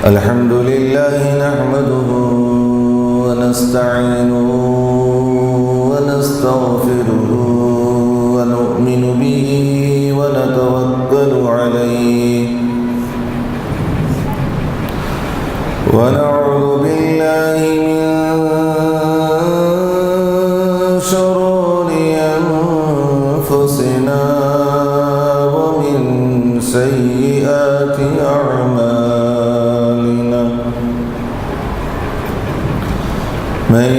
الحمد لله نحمده ونستعينه ونستغفره ونؤمن به ونتوكل عليه ونعوذ بالله من شرور أنفسنا ومن سيئات أعمالنا من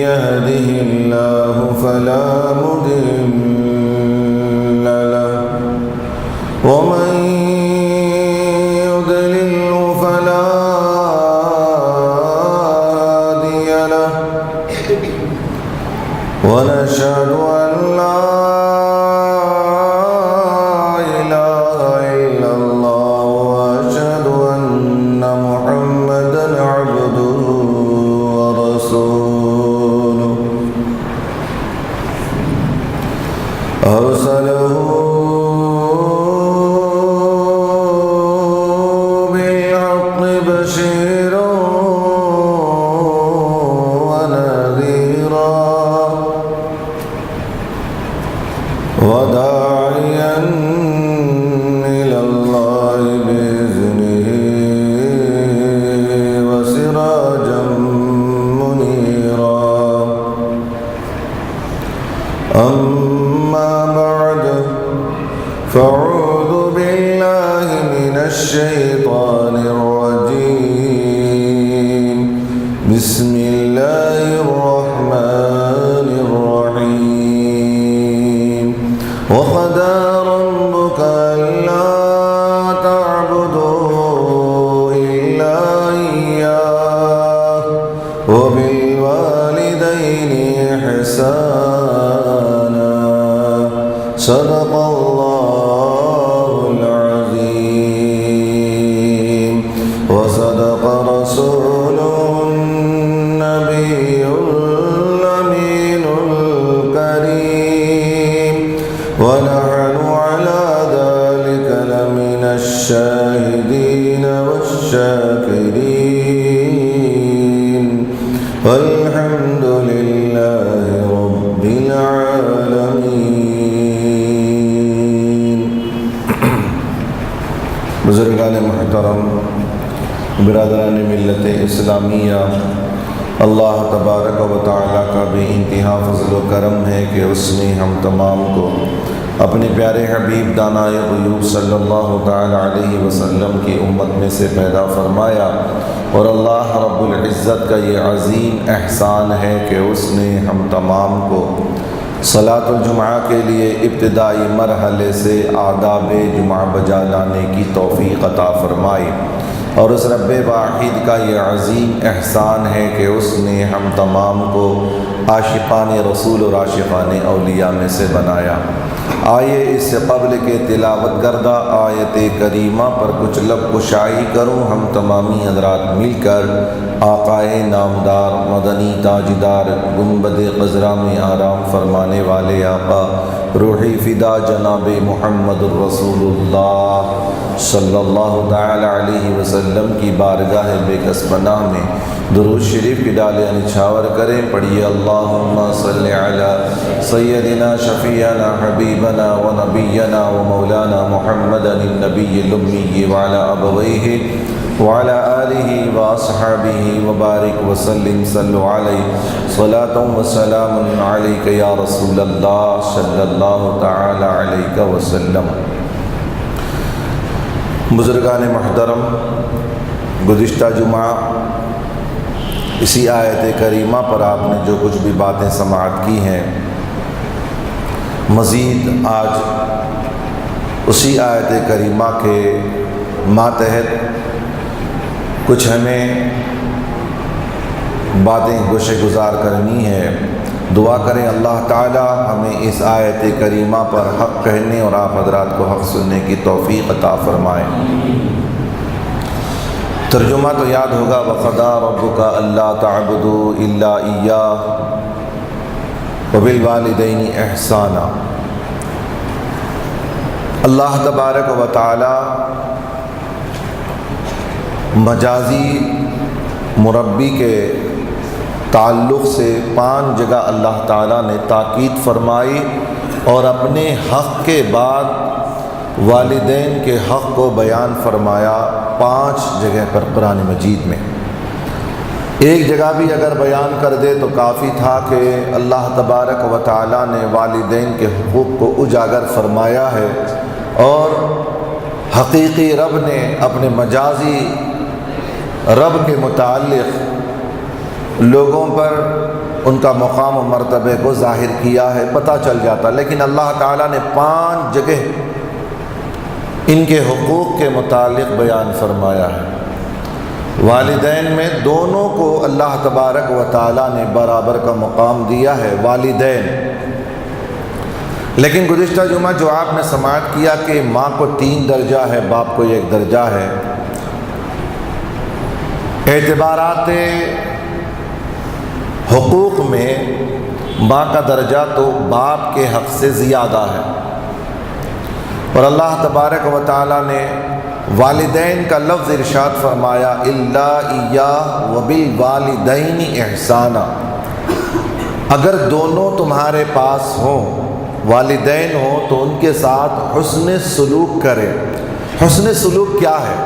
يهده الله فلا مضل له ومن يضلل فلا هادي له ونشهد أن لا إله إلا الله وأشهد أن محمدا عبده ورسوله أرسله بالحق بشيرا ونذيرا وداعيا إلى الله بإذنه وسراجا منيرا أما بعد فأعوذ بالله من الشيطان الرجيم بسم الله الرحمن الرحيم وقضى ربك ألا تعبدوا إلا إياه وبالوالدين إحسانا صدق الله العظيم وصدق رسوله النبي الأمين الكريم ونحن على ذلك لمن الشاهدين والشاكرين والحمد لله رب العالمين. بزرگان محترم، برادران ملت اسلامیہ، اللہ تبارک و تعالیٰ کا بے انتہا فضل و کرم ہے کہ اس نے ہم تمام کو اپنے پیارے حبیب دانائے غیوب صلی اللہ تعالیٰ علیہ وسلم کی امت میں سے پیدا فرمایا، اور اللہ رب العزت کا یہ عظیم احسان ہے کہ اس نے ہم تمام کو صلاۃ الجمعہ کے لیے ابتدائی مرحلے سے آداب جمعہ بجا لانے کی توفیق عطا فرمائی، اور اس رب واحد کا یہ عظیم احسان ہے کہ اس نے ہم تمام کو عاشقان رسول اور عاشقان اولیاء میں سے بنایا۔ آئیے اس سے قبل کے تلاوت کردہ آیت کریمہ پر کچھ لب کشائی کروں ہم تمامی حضرات مل کر آقائے نامدار مدنی تاجدار گنبد خضرا میں آرام فرمانے والے آقا روحی فدا جناب محمد الرسول اللہ صلی اللہ تعالی علیہ وسلم کی بارگاہ بے کس پناہ میں درود شریف کی ڈالیں نچھاور کریں۔ پڑھیے اللہم صلی علی سیدنا شفیعنا حبیبنا و نبینا و مولانا محمد النبی الامی وعلی ابویہ وعلی آلہ واصحابہ وبارک وسلم صلو علیہ صلاۃ و سلام علیک یا رسول اللہ صلی اللہ تعالی علیہ وسلم۔ بزرگان محترم، گزشتہ جمعہ اسی آیت کریمہ پر آپ نے جو کچھ بھی باتیں سماعت کی ہیں، مزید آج اسی آیت کریمہ کے ماتحت کچھ ہمیں باتیں گوشے گزار کرنی ہے۔ دعا کریں اللہ تعالی ہمیں اس آیت کریمہ پر حق کہنے اور آپ حضرات کو حق سننے کی توفیق عطا فرمائیں۔ ترجمہ تو یاد ہوگا، وَقَضَىٰ رَبُّكَ أَلَّا تَعْبُدُوا إِلَّا إِيَّاهُ وَبِالْوَالِدَيْنِ إِحْسَانًا۔ اللہ تبارک و تعالی مجازی مربی کے تعلق سے 5 جگہ اللہ تعالیٰ نے تاکید فرمائی اور اپنے حق کے بعد والدین کے حق کو بیان فرمایا 5 جگہ پر قرآن مجید میں۔ ایک جگہ بھی اگر بیان کر دے تو کافی تھا کہ اللہ تبارک و تعالیٰ نے والدین کے حقوق کو اجاگر فرمایا ہے، اور حقیقی رب نے اپنے مجازی رب کے متعلق لوگوں پر ان کا مقام و مرتبے کو ظاہر کیا ہے، پتہ چل جاتا، لیکن اللہ تعالیٰ نے 5 جگہ ان کے حقوق کے متعلق بیان فرمایا ہے۔ والدین میں دونوں کو اللہ تبارک و تعالیٰ نے برابر کا مقام دیا ہے، والدین۔ لیکن گزشتہ جمعہ جو آپ نے سماعت کیا کہ ماں کو 3 درجہ ہے، باپ کو 1 درجہ ہے، اعتبارات حقوق میں ماں کا درجہ تو باپ کے حق سے زیادہ ہے، اور اللہ تبارک و تعالیٰ نے والدین کا لفظ ارشاد فرمایا الا ایاہ وبالوالدین احسانا، اگر دونوں تمہارے پاس ہوں، والدین ہوں، تو ان کے ساتھ حسن سلوک کریں۔ حسن سلوک کیا ہے؟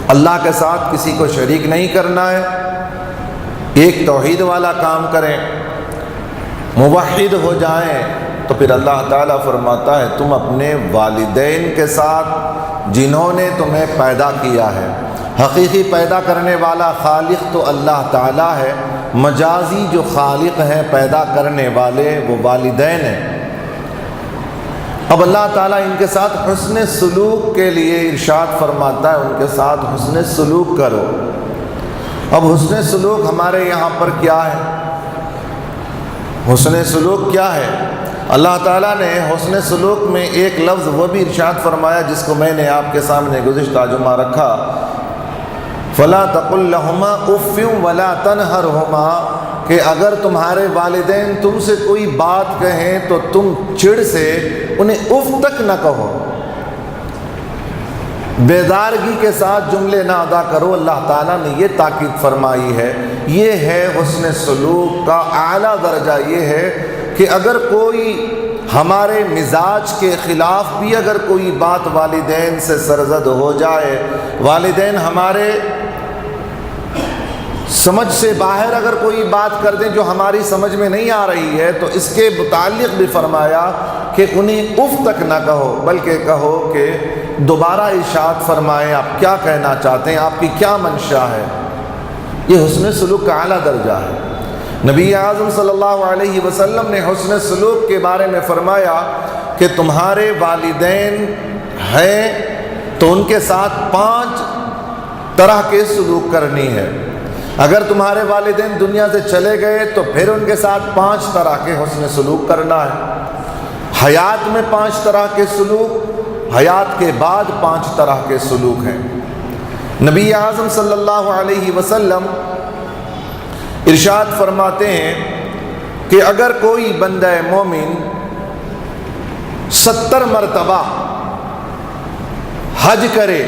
اللہ کے ساتھ کسی کو شریک نہیں کرنا ہے، ایک توحید والا کام کریں، موحد ہو جائیں، تو پھر اللہ تعالیٰ فرماتا ہے تم اپنے والدین کے ساتھ جنہوں نے تمہیں پیدا کیا ہے، حقیقی پیدا کرنے والا خالق تو اللہ تعالیٰ ہے، مجازی جو خالق ہیں پیدا کرنے والے وہ والدین ہیں۔ اب اللہ تعالیٰ ان کے ساتھ حسن سلوک کے لیے ارشاد فرماتا ہے ان کے ساتھ حسن سلوک کرو۔ اب حسن سلوک ہمارے یہاں پر کیا ہے؟ حسن سلوک کیا ہے؟ اللہ تعالیٰ نے حسن سلوک میں ایک لفظ وہ بھی ارشاد فرمایا جس کو میں نے آپ کے سامنے گزشتہ جمعہ رکھا، فَلَا تَقُلْ لَهُمَا أُفٍّ وَلَا تَنْهَرْهُمَا، کہ اگر تمہارے والدین تم سے کوئی بات کہیں تو تم چڑ سے انہیں اف تک نہ کہو، بیدارگی کے ساتھ جملے نہ ادا کرو۔ اللہ تعالیٰ نے یہ تاکید فرمائی ہے، یہ ہے حسن سلوک کا اعلیٰ درجہ، یہ ہے کہ اگر کوئی ہمارے مزاج کے خلاف بھی اگر کوئی بات والدین سے سرزد ہو جائے، والدین ہمارے سمجھ سے باہر اگر کوئی بات کر دیں جو ہماری سمجھ میں نہیں آ رہی ہے، تو اس کے متعلق بھی فرمایا کہ انہیں اف تک نہ کہو، بلکہ کہو کہ دوبارہ ارشاد فرمائیں آپ کیا کہنا چاہتے ہیں، آپ کی کیا منشا ہے۔ یہ حسن سلوک کا اعلیٰ درجہ ہے۔ نبی اعظم صلی اللہ علیہ وسلم نے حسن سلوک کے بارے میں فرمایا کہ تمہارے والدین ہیں تو ان کے ساتھ 5 طرح کے سلوک کرنی ہے۔ اگر تمہارے والدین دنیا سے چلے گئے تو پھر ان کے ساتھ 5 طرح کے حسن سلوک کرنا ہے۔ حیات میں 5 طرح کے سلوک، حیات کے بعد 5 طرح کے سلوک ہیں۔ نبی اعظم صلی اللہ علیہ وسلم ارشاد فرماتے ہیں کہ اگر کوئی بندہ مومن 70 مرتبہ حج کرے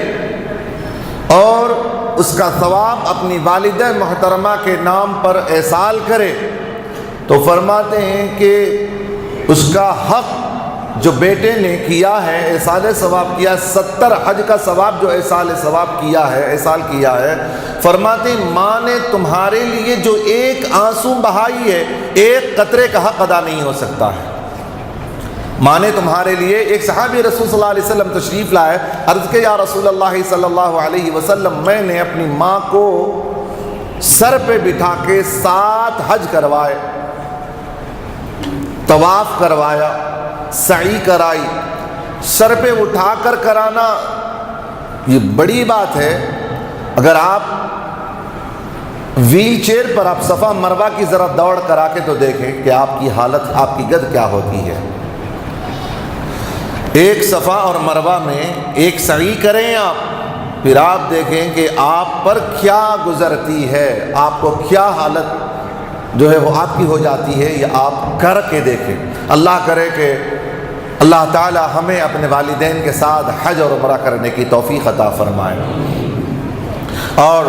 اور اس کا ثواب اپنی والدہ محترمہ کے نام پر ایصال کرے، تو فرماتے ہیں کہ اس کا حق جو بیٹے نے کیا ہے، ایصال ثواب کیا، 70 حج کا ثواب جو ایصال ثواب کیا ہے، ایصال کیا ہے، فرماتے ہیں ماں نے تمہارے لیے جو ایک آنسو بہائی ہے، ایک قطرے کا حق ادا نہیں ہو سکتا ہے۔ ماں نے تمہارے لیے، ایک صحابی رسول صلی اللہ علیہ وسلم تشریف لائے، عرض کہ یا رسول اللہ صلی اللہ علیہ وسلم، میں نے اپنی ماں کو سر پہ بٹھا کے 7 حج کروائے، طواف کروایا، سعی کرائی، سر پہ اٹھا کر کرانا یہ بڑی بات ہے۔ اگر آپ ویل چیئر پر آپ صفا مروہ کی ذرا دوڑ کرا کے تو دیکھیں کہ آپ کی حالت، آپ کی گد کیا ہوتی ہے۔ ایک صفا اور مروہ میں ایک سعی کریں آپ، پھر آپ دیکھیں کہ آپ پر کیا گزرتی ہے، آپ کو کیا حالت جو ہے وہ آپ کی ہو جاتی ہے، یہ آپ کر کے دیکھیں۔ اللہ کرے کہ اللہ تعالی ہمیں اپنے والدین کے ساتھ حج اور عمرہ کرنے کی توفیق عطا فرمائے۔ اور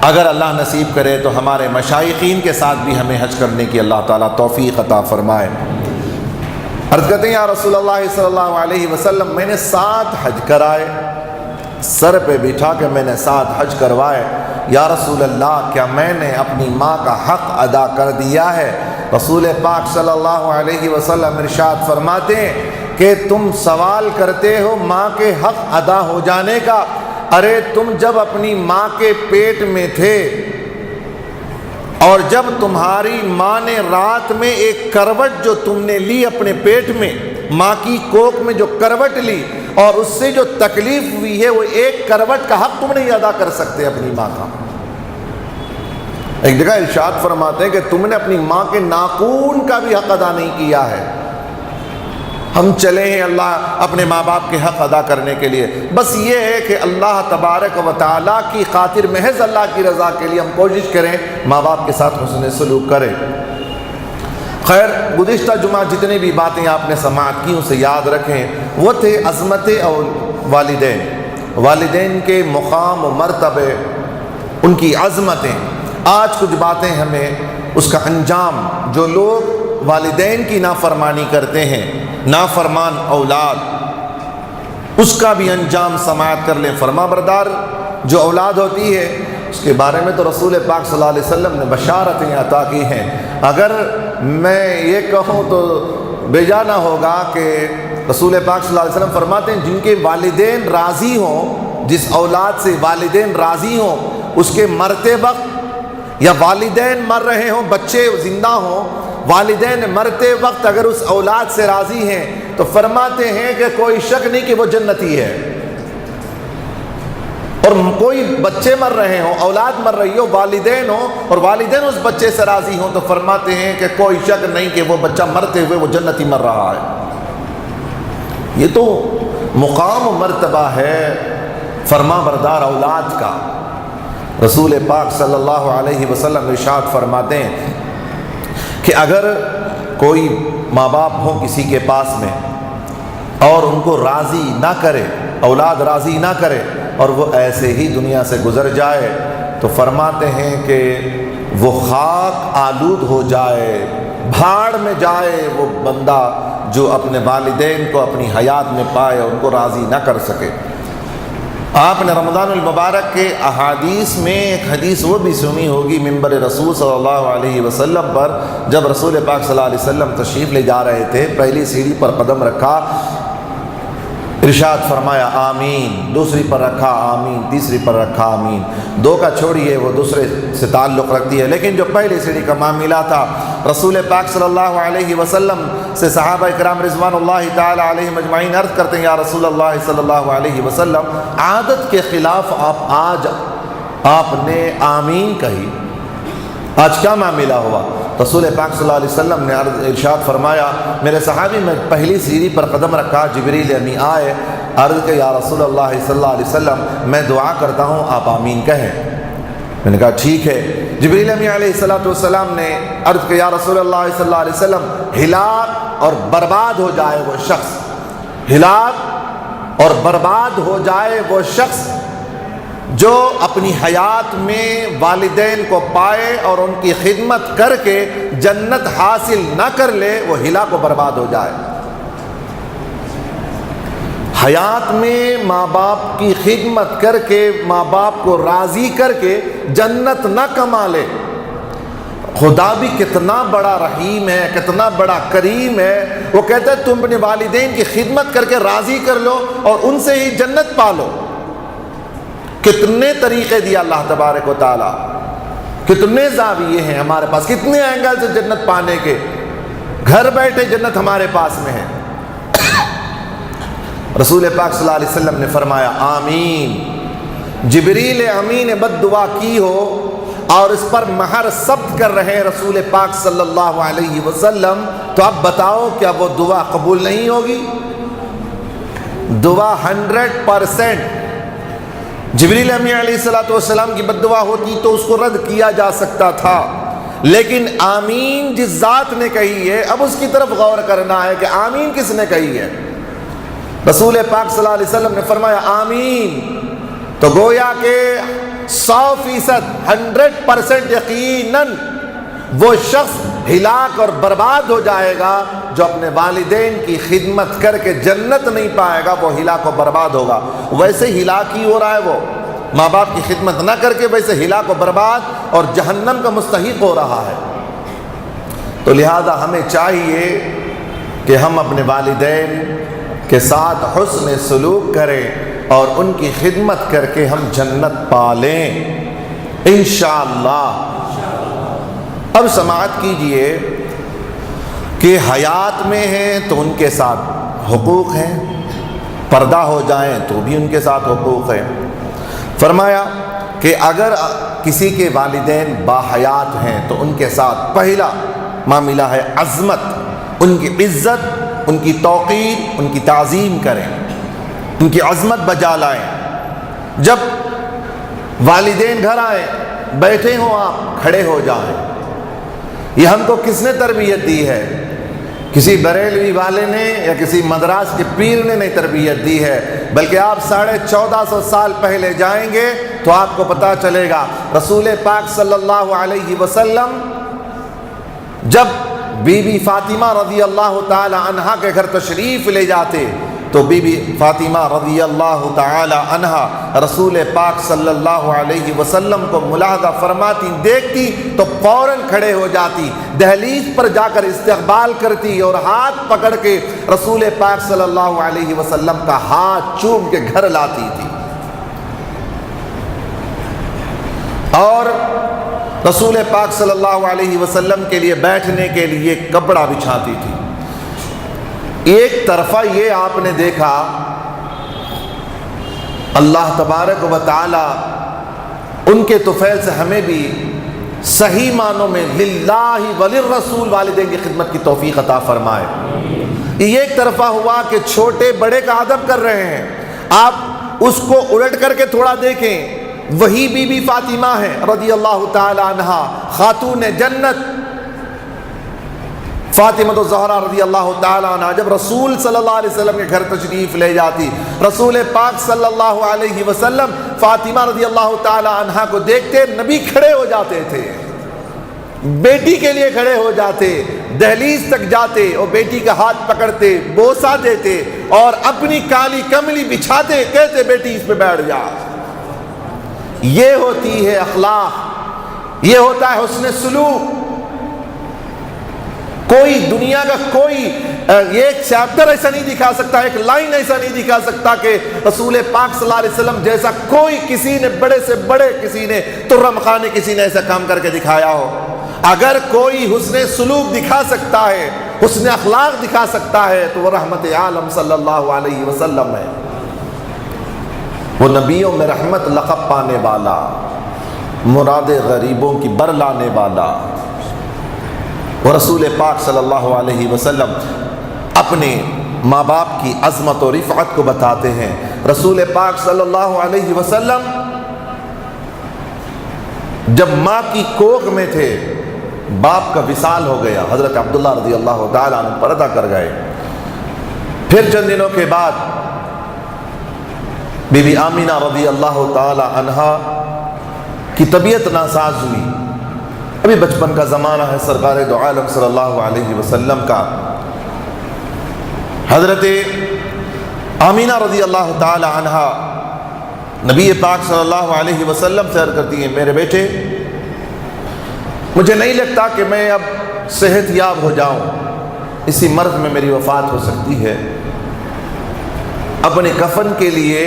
اگر اللہ نصیب کرے تو ہمارے مشائخین کے ساتھ بھی ہمیں حج کرنے کی اللہ تعالیٰ توفیق عطا فرمائے۔ عرض کرتے ہیں یا رسول اللہ صلی اللہ علیہ وسلم، میں نے 7 حج کرائے، سر پہ بٹھا کے میں نے 7 حج کروائے، یا رسول اللہ کیا میں نے اپنی ماں کا حق ادا کر دیا ہے؟ رسول پاک صلی اللہ علیہ وسلم ارشاد فرماتے ہیں کہ تم سوال کرتے ہو ماں کے حق ادا ہو جانے کا، ارے تم جب اپنی ماں کے پیٹ میں تھے اور جب تمہاری ماں نے رات میں ایک کروٹ جو تم نے لی اپنے پیٹ میں، ماں کی کوکھ میں جو کروٹ لی اور اس سے جو تکلیف ہوئی ہے، وہ ایک کروٹ کا حق تم نہیں ادا کر سکتے اپنی ماں کا۔ ایک جگہ ارشاد فرماتے ہیں کہ تم نے اپنی ماں کے ناخون کا بھی حق ادا نہیں کیا ہے۔ ہم چلے ہیں اللہ اپنے ماں باپ کے حق ادا کرنے کے لیے، بس یہ ہے کہ اللہ تبارک و تعالیٰ کی خاطر، محض اللہ کی رضا کے لیے ہم کوشش کریں ماں باپ کے ساتھ حسن سلوک کریں۔ خیر، گزشتہ جمعہ جتنی بھی باتیں آپ نے سماعت کی اسے یاد رکھیں، وہ تھے عظمت اور والدین کے مقام و مرتبے، ان کی عظمتیں۔ آج کچھ باتیں ہمیں اس کا انجام، جو لوگ والدین کی نافرمانی کرتے ہیں، نافرمان اولاد، اس کا بھی انجام سماعت کر لیں۔ فرما بردار جو اولاد ہوتی ہے اس کے بارے میں تو رسول پاک صلی اللہ علیہ وسلم نے بشارتیں عطا کی ہیں۔ اگر میں یہ کہوں تو بے جا نہ ہوگا کہ رسول پاک صلی اللہ علیہ وسلم فرماتے ہیں جن کے والدین راضی ہوں، جس اولاد سے والدین راضی ہوں، اس کے مرتے وقت، یا والدین مر رہے ہوں، بچے زندہ ہوں، والدین مرتے وقت اگر اس اولاد سے راضی ہیں تو فرماتے ہیں کہ کوئی شک نہیں کہ وہ جنتی ہے۔ اور کوئی بچے مر رہے ہوں، اولاد مر رہی ہو، والدین ہوں اور والدین اس بچے سے راضی ہوں تو فرماتے ہیں کہ کوئی شک نہیں کہ وہ بچہ مرتے ہوئے وہ جنتی مر رہا ہے۔ یہ تو مقام و مرتبہ ہے فرما بردار اولاد کا۔ رسول پاک صلی اللہ علیہ وسلم ارشاد فرماتے ہیں کہ اگر کوئی ماں باپ ہو کسی کے پاس میں اور ان کو راضی نہ کرے، اولاد راضی نہ کرے اور وہ ایسے ہی دنیا سے گزر جائے تو فرماتے ہیں کہ وہ خاک آلود ہو جائے، بھاڑ میں جائے وہ بندہ جو اپنے والدین کو اپنی حیات میں پائے اور ان کو راضی نہ کر سکے۔ آپ نے رمضان المبارک کے احادیث میں ایک حدیث وہ بھی سنی ہوگی منبر رسول صلی اللہ علیہ وسلم پر، جب رسول پاک صلی اللہ علیہ وسلم تشریف لے جا رہے تھے، پہلی سیڑھی پر قدم رکھا، ارشاد فرمایا آمین، دوسری پر رکھا آمین، تیسری پر رکھا آمین۔ 2 کا چھوڑیے وہ دوسرے سے تعلق رکھتی ہے، لیکن جو پہلی سیڑھی کا معاملہ تھا، رسول پاک صلی اللہ علیہ وسلم سے صحابہ کرام رضوان اللہ تعالی علیہم اجمعین عرض کرتے ہیں یا رسول اللہ صلی اللہ علیہ وسلم، عادت کے خلاف آپ نے آمین کہی، آج کیا معاملہ ہوا؟ رسول پاک صلی اللہ علیہ وسلم نے ارشاد فرمایا، میرے صحابی میں پہلی سیڑھی پر قدم رکھا، جبریل امی آئے، عرض کہ یا رسول اللہ صلی اللہ علیہ وسلم میں دعا کرتا ہوں آپ آمین کہیں۔ میں نے کہا ٹھیک ہے۔ جبریل امی علیہ السلام نے عرض کہ یا رسول اللہ صلی اللہ علیہ وسلم ہلاک اور برباد ہو جائے وہ شخص، ہلاک اور برباد ہو جائے وہ شخص جو اپنی حیات میں والدین کو پائے اور ان کی خدمت کر کے جنت حاصل نہ کر لے، وہ ہلاک و برباد ہو جائے۔ حیات میں ماں باپ کی خدمت کر کے، ماں باپ کو راضی کر کے جنت نہ کما لے۔ خدا بھی کتنا بڑا رحیم ہے، کتنا بڑا کریم ہے، وہ کہتا ہے تم اپنے والدین کی خدمت کر کے راضی کر لو اور ان سے ہی جنت پالو۔ کتنے طریقے دیا اللہ تبارک و تعالیٰ، کتنے زاویے ہیں ہمارے پاس، کتنے اینگل سے جنت پانے کے، گھر بیٹھے جنت ہمارے پاس میں ہے۔ رسول پاک صلی اللہ علیہ وسلم نے فرمایا آمین۔ جبریل امین نے بد دعا کی ہو اور اس پر مہر ثبت کر رہے ہیں رسول پاک صلی اللہ علیہ وسلم، تو اب بتاؤ کیا وہ دعا قبول نہیں ہوگی؟ دعا 100%۔ جبریل امی علیہ السلام کی بد دعا ہوتی تو اس کو رد کیا جا سکتا تھا، لیکن آمین جس ذات نے کہی ہے اب اس کی طرف غور کرنا ہے کہ آمین کس نے کہی ہے۔ رسول پاک صلی اللہ علیہ وسلم نے فرمایا آمین، تو گویا کہ 100% 100% یقیناً وہ شخص ہلاک اور برباد ہو جائے گا جو اپنے والدین کی خدمت کر کے جنت نہیں پائے گا، وہ ہلاک و برباد ہوگا۔ ویسے ہلاک ہی ہو رہا ہے، وہ ماں باپ کی خدمت نہ کر کے ویسے ہلاک و برباد اور جہنم کا مستحق ہو رہا ہے۔ تو لہذا ہمیں چاہیے کہ ہم اپنے والدین کے ساتھ حسن سلوک کریں اور ان کی خدمت کر کے ہم جنت پالیں انشاءاللہ۔ اب سماعت کیجئے کہ حیات میں ہیں تو ان کے ساتھ حقوق ہیں، پردہ ہو جائیں تو بھی ان کے ساتھ حقوق ہیں۔ فرمایا کہ اگر کسی کے والدین باحیات ہیں تو ان کے ساتھ پہلا معاملہ ہے عظمت، ان کی عزت، ان کی توقیر، ان کی تعظیم کریں، ان کی عظمت بجا لائیں۔ جب والدین گھر آئیں، بیٹھے ہوں آپ، کھڑے ہو جائیں۔ یہ ہم کو کس نے تربیت دی ہے؟ کسی بریلوی والے نے یا کسی مدراس کے پیر نے نہیں تربیت دی ہے، بلکہ آپ 1450 سال پہلے جائیں گے تو آپ کو پتہ چلے گا رسول پاک صلی اللہ علیہ وسلم جب بی بی فاطمہ رضی اللہ تعالی عنہا کے گھر تشریف لے جاتے تو بی بی فاطمہ رضی اللہ تعالی عنہا رسول پاک صلی اللہ علیہ وسلم کو ملاحظہ فرماتی، دیکھتی تو فوراً کھڑے ہو جاتی، دہلیز پر جا کر استقبال کرتی اور ہاتھ پکڑ کے رسول پاک صلی اللہ علیہ وسلم کا ہاتھ چوم کے گھر لاتی تھی، اور رسول پاک صلی اللہ علیہ وسلم کے لیے بیٹھنے کے لیے کپڑا بچھاتی تھی۔ ایک طرفہ یہ آپ نے دیکھا اللہ تبارک و تعالی ان کے طفیل سے ہمیں بھی صحیح معنوں میں للہ وللرسول والدین کی خدمت کی توفیق عطا فرمائے۔ یہ ایک طرفہ ہوا کہ چھوٹے بڑے کا ادب کر رہے ہیں، آپ اس کو الٹ کر کے تھوڑا دیکھیں، وہی بی بی فاطمہ ہے رضی اللہ تعالی عنہا، خاتون جنت فاطمہ الزہرا رضی اللہ تعالی عنہ، جب رسول صلی اللہ علیہ وسلم کے گھر تشریف لے جاتی، رسول پاک صلی اللہ علیہ وسلم فاطمہ رضی اللہ تعالی عنہ کو دیکھتے نبی کھڑے ہو جاتے تھے، بیٹی کے لیے کھڑے ہو جاتے، دہلیز تک جاتے اور بیٹی کا ہاتھ پکڑتے، بوسہ دیتے اور اپنی کالی کملی بچھاتے، کہتے بیٹی اس پہ بیٹھ جا۔ یہ ہوتی ہے اخلاق، یہ ہوتا ہے حسن سلوک۔ کوئی دنیا کا کوئی ایک چیپٹر ایسا نہیں دکھا سکتا، ایک لائن ایسا نہیں دکھا سکتا کہ رسول پاک صلی اللہ علیہ وسلم جیسا کوئی کسی نے بڑے سے بڑے کسی نے ترم خان نے کسی نے ایسا کام کر کے دکھایا ہو۔ اگر کوئی حسن سلوک دکھا سکتا ہے، حسن اخلاق دکھا سکتا ہے تو وہ رحمت عالم صلی اللہ علیہ وسلم ہے، وہ نبیوں میں رحمت لقب پانے والا، مراد غریبوں کی بر لانے والا۔ اور رسول پاک صلی اللہ علیہ وسلم اپنے ماں باپ کی عظمت و رفعت کو بتاتے ہیں۔ رسول پاک صلی اللہ علیہ وسلم جب ماں کی کوکھ میں تھے، باپ کا وصال ہو گیا، حضرت عبداللہ رضی اللہ تعالیٰ عنہ پردہ کر گئے۔ پھر چند دنوں کے بعد بی بی آمینہ رضی اللہ تعالیٰ عنہ کی طبیعت ناساز ہوئی، ابھی بچپن کا زمانہ ہے سرکار دو عالم صلی اللہ علیہ وسلم کا۔ حضرت آمینہ رضی اللہ تعالی عنہ نبی پاک صلی اللہ علیہ وسلم سے عرض کرتی ہیں، میرے بیٹے مجھے نہیں لگتا کہ میں اب صحت یاب ہو جاؤں، اسی مرض میں میری وفات ہو سکتی ہے۔ اپنے کفن کے لیے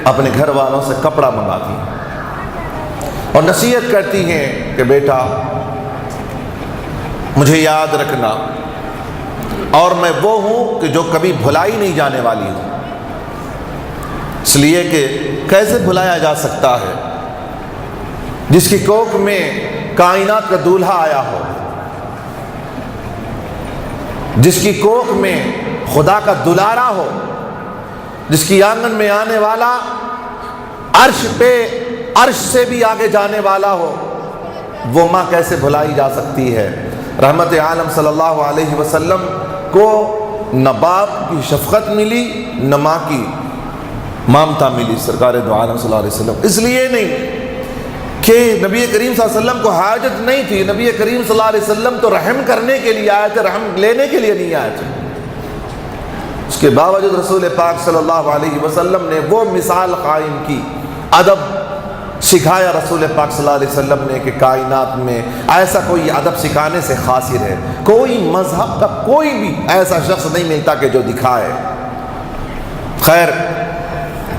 اپنے گھر والوں سے کپڑا منگاتی ہیں اور نصیحت کرتی ہیں کہ بیٹا مجھے یاد رکھنا، اور میں وہ ہوں کہ جو کبھی بھلائی نہیں جانے والی ہوں، اس لیے کہ کیسے بھلایا جا سکتا ہے جس کی کوکھ میں کائنات کا دولہا آیا ہو، جس کی کوکھ میں خدا کا دلارا ہو، جس کی آنگن میں آنے والا عرش پہ عرش سے بھی آگے جانے والا ہو، وہ ماں کیسے بھلائی جا سکتی ہے؟ رحمت عالم صلی اللہ علیہ وسلم کو نہ باپ کی شفقت ملی نہ ماں کی، مامتا ملی سرکار دو عالم صلی اللہ علیہ وسلم، اس لیے نہیں کہ نبی کریم صلی اللہ علیہ وسلم کو حاجت نہیں تھی، نبی کریم صلی اللہ علیہ وسلم تو رحم کرنے کے لیے آئے تھے، رحم لینے کے لیے نہیں آئے تھے۔ اس کے باوجود رسول پاک صلی اللہ علیہ وسلم نے وہ مثال قائم کی، ادب سکھایا رسول پاک صلی اللہ علیہ وسلم نے کہ کائنات میں ایسا کوئی ادب سکھانے سے قاصر ہے، کوئی مذہب کا کوئی بھی ایسا شخص نہیں ملتا کہ جو دکھائے۔ خیر،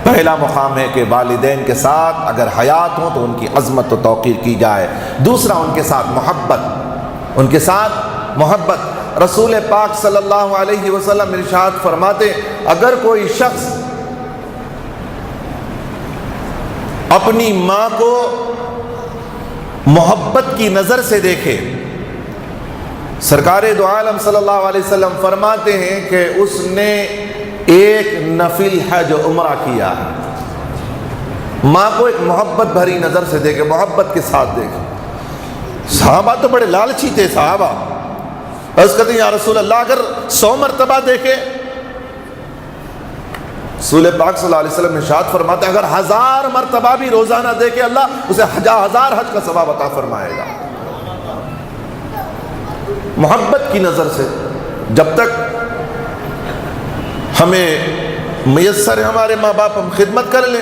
پہلا مقام ہے کہ والدین کے ساتھ اگر حیات ہوں تو ان کی عظمت و توقیر کی جائے، دوسرا ان کے ساتھ محبت، ان کے ساتھ محبت۔ رسول پاک صلی اللہ علیہ وسلم ارشاد فرماتے اگر کوئی شخص اپنی ماں کو محبت کی نظر سے دیکھے، سرکار دو عالم صلی اللہ علیہ وسلم فرماتے ہیں کہ اس نے ایک نفل حج عمرہ کیا ہے۔ ماں کو ایک محبت بھری نظر سے دیکھے، محبت کے ساتھ دیکھے۔ صحابہ تو بڑے لالچی تھے، صحابہ عرض کرتے ہیں یا رسول اللہ اگر 100 مرتبہ دیکھے، رسول پاک صلی اللہ علیہ وسلم ارشاد فرماتے اگر 1000 مرتبہ بھی روزانہ دیکھے اللہ اسے 1000 حج کا ثواب عطا فرمائے گا۔ محبت کی نظر سے جب تک ہمیں میسر ہے ہمارے ماں باپ ہم خدمت کر لیں،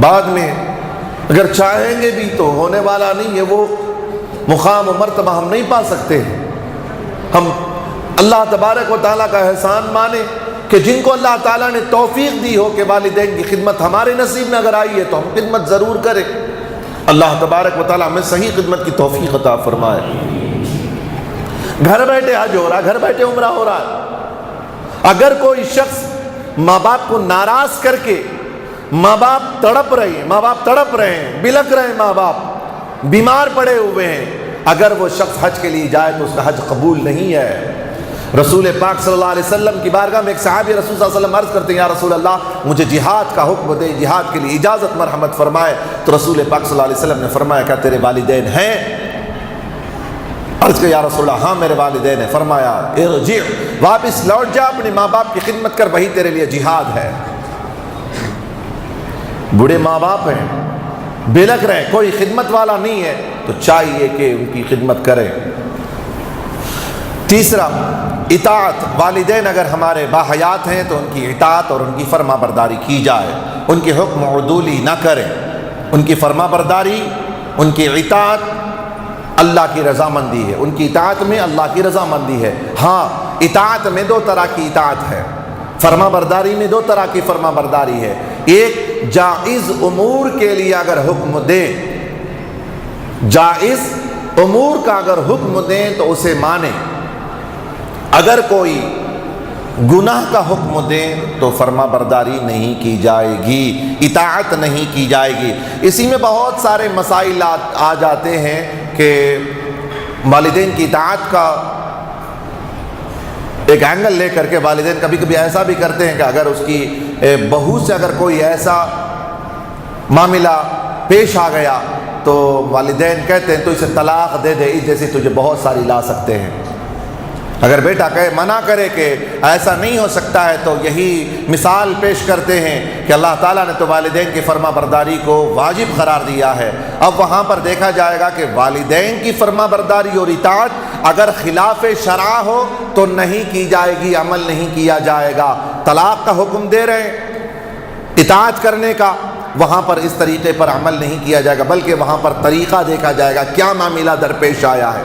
بعد میں اگر چاہیں گے بھی تو ہونے والا نہیں ہے، وہ مقام و مرتبہ ہم نہیں پا سکتے۔ ہم اللہ تبارک و تعالیٰ کا احسان مانیں کہ جن کو اللہ تعالیٰ نے توفیق دی ہو کہ والدین کی خدمت ہمارے نصیب میں اگر آئی ہے تو ہم خدمت ضرور کریں۔ اللہ تبارک و تعالیٰ ہمیں صحیح خدمت کی توفیق عطا فرمائے۔ گھر بیٹھے حج ہو رہا، گھر بیٹھے عمرہ ہو رہا، اگر کوئی شخص ماں باپ کو ناراض کر کے، ماں باپ تڑپ رہے ہیں، بلک رہے ہیں، ماں باپ بیمار پڑے ہوئے ہیں، اگر وہ شخص حج کے لیے جائے تو اس کا حج قبول نہیں ہے۔ رسول پاک صلی اللہ علیہ وسلم کی بارگاہ میں ایک صحابی رسول صلی اللہ علیہ وسلم عرض کرتے ہیں یا رسول اللہ مجھے جہاد کا حکم دے، جہاد کے لیے اجازت مرحمت فرمائے۔ تو رسول پاک صلی اللہ علیہ وسلم نے فرمایا کیا تیرے والدین ہیں؟ عرض کہ یا رسول اللہ ہاں میرے والدین ہیں۔ فرمایا ارجع، واپس لوٹ جا، اپنے ماں باپ کی خدمت کر، وہی تیرے لیے جہاد ہے۔ بوڑھے ماں باپ ہیں، بلک رہے ہیں، کوئی خدمت والا نہیں ہے، تو چاہیے کہ ان کی خدمت کریں۔ تیسرا اطاعت، والدین اگر ہمارے باحیات ہیں تو ان کی اطاعت اور ان کی فرما برداری کی جائے، ان کے حکم عدولی نہ کریں، ان کی فرما برداری، ان کی اطاعت اللہ کی رضامندی ہے، ان کی اطاعت میں اللہ کی رضامندی ہے۔ ہاں اطاعت میں 2 طرح کی اطاعت ہے، فرما برداری میں 2 طرح کی فرما برداری ہے۔ ایک جائز امور کے لیے اگر حکم دیں، جائز امور کا اگر حکم دیں تو اسے مانیں، اگر کوئی گناہ کا حکم دیں تو فرما برداری نہیں کی جائے گی، اطاعت نہیں کی جائے گی۔ اسی میں بہت سارے مسائل آ جاتے ہیں کہ والدین کی اطاعت کا ایک اینگل لے کر کے والدین کبھی کبھی ایسا بھی کرتے ہیں کہ اگر اس کی بہو سے اگر کوئی ایسا معاملہ پیش آ گیا تو والدین کہتے ہیں تو اسے طلاق دے دے، اس جیسی تجھے بہت ساری لا سکتے ہیں۔ اگر بیٹا کہے منع کرے کہ ایسا نہیں ہو سکتا ہے تو یہی مثال پیش کرتے ہیں کہ اللہ تعالیٰ نے تو والدین کی فرما برداری کو واجب قرار دیا ہے۔ اب وہاں پر دیکھا جائے گا کہ والدین کی فرما برداری اور اطاعت اگر خلاف شرع ہو تو نہیں کی جائے گی، عمل نہیں کیا جائے گا۔ طلاق کا حکم دے رہے ہیں، اطاعت کرنے کا، وہاں پر اس طریقے پر عمل نہیں کیا جائے گا، بلکہ وہاں پر طریقہ دیکھا جائے گا کیا معاملہ درپیش آیا ہے۔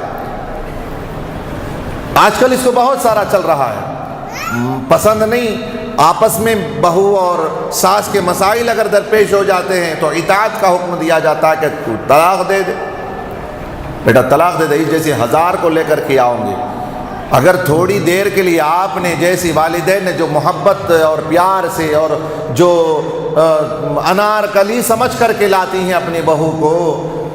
آج کل اس کو بہت سارا چل رہا ہے، پسند نہیں، آپس میں بہو اور ساس کے مسائل اگر درپیش ہو جاتے ہیں تو اطاعت کا حکم دیا جاتا ہے کہ تو طلاق دے دے، بیٹا طلاق دے دے، اس جیسے 1000 کو لے کر کے آؤں گے۔ اگر تھوڑی دیر کے لیے آپ نے جیسی والدین نے جو محبت اور پیار سے اور جو انارکلی سمجھ کر کے لاتی ہیں اپنی بہو کو،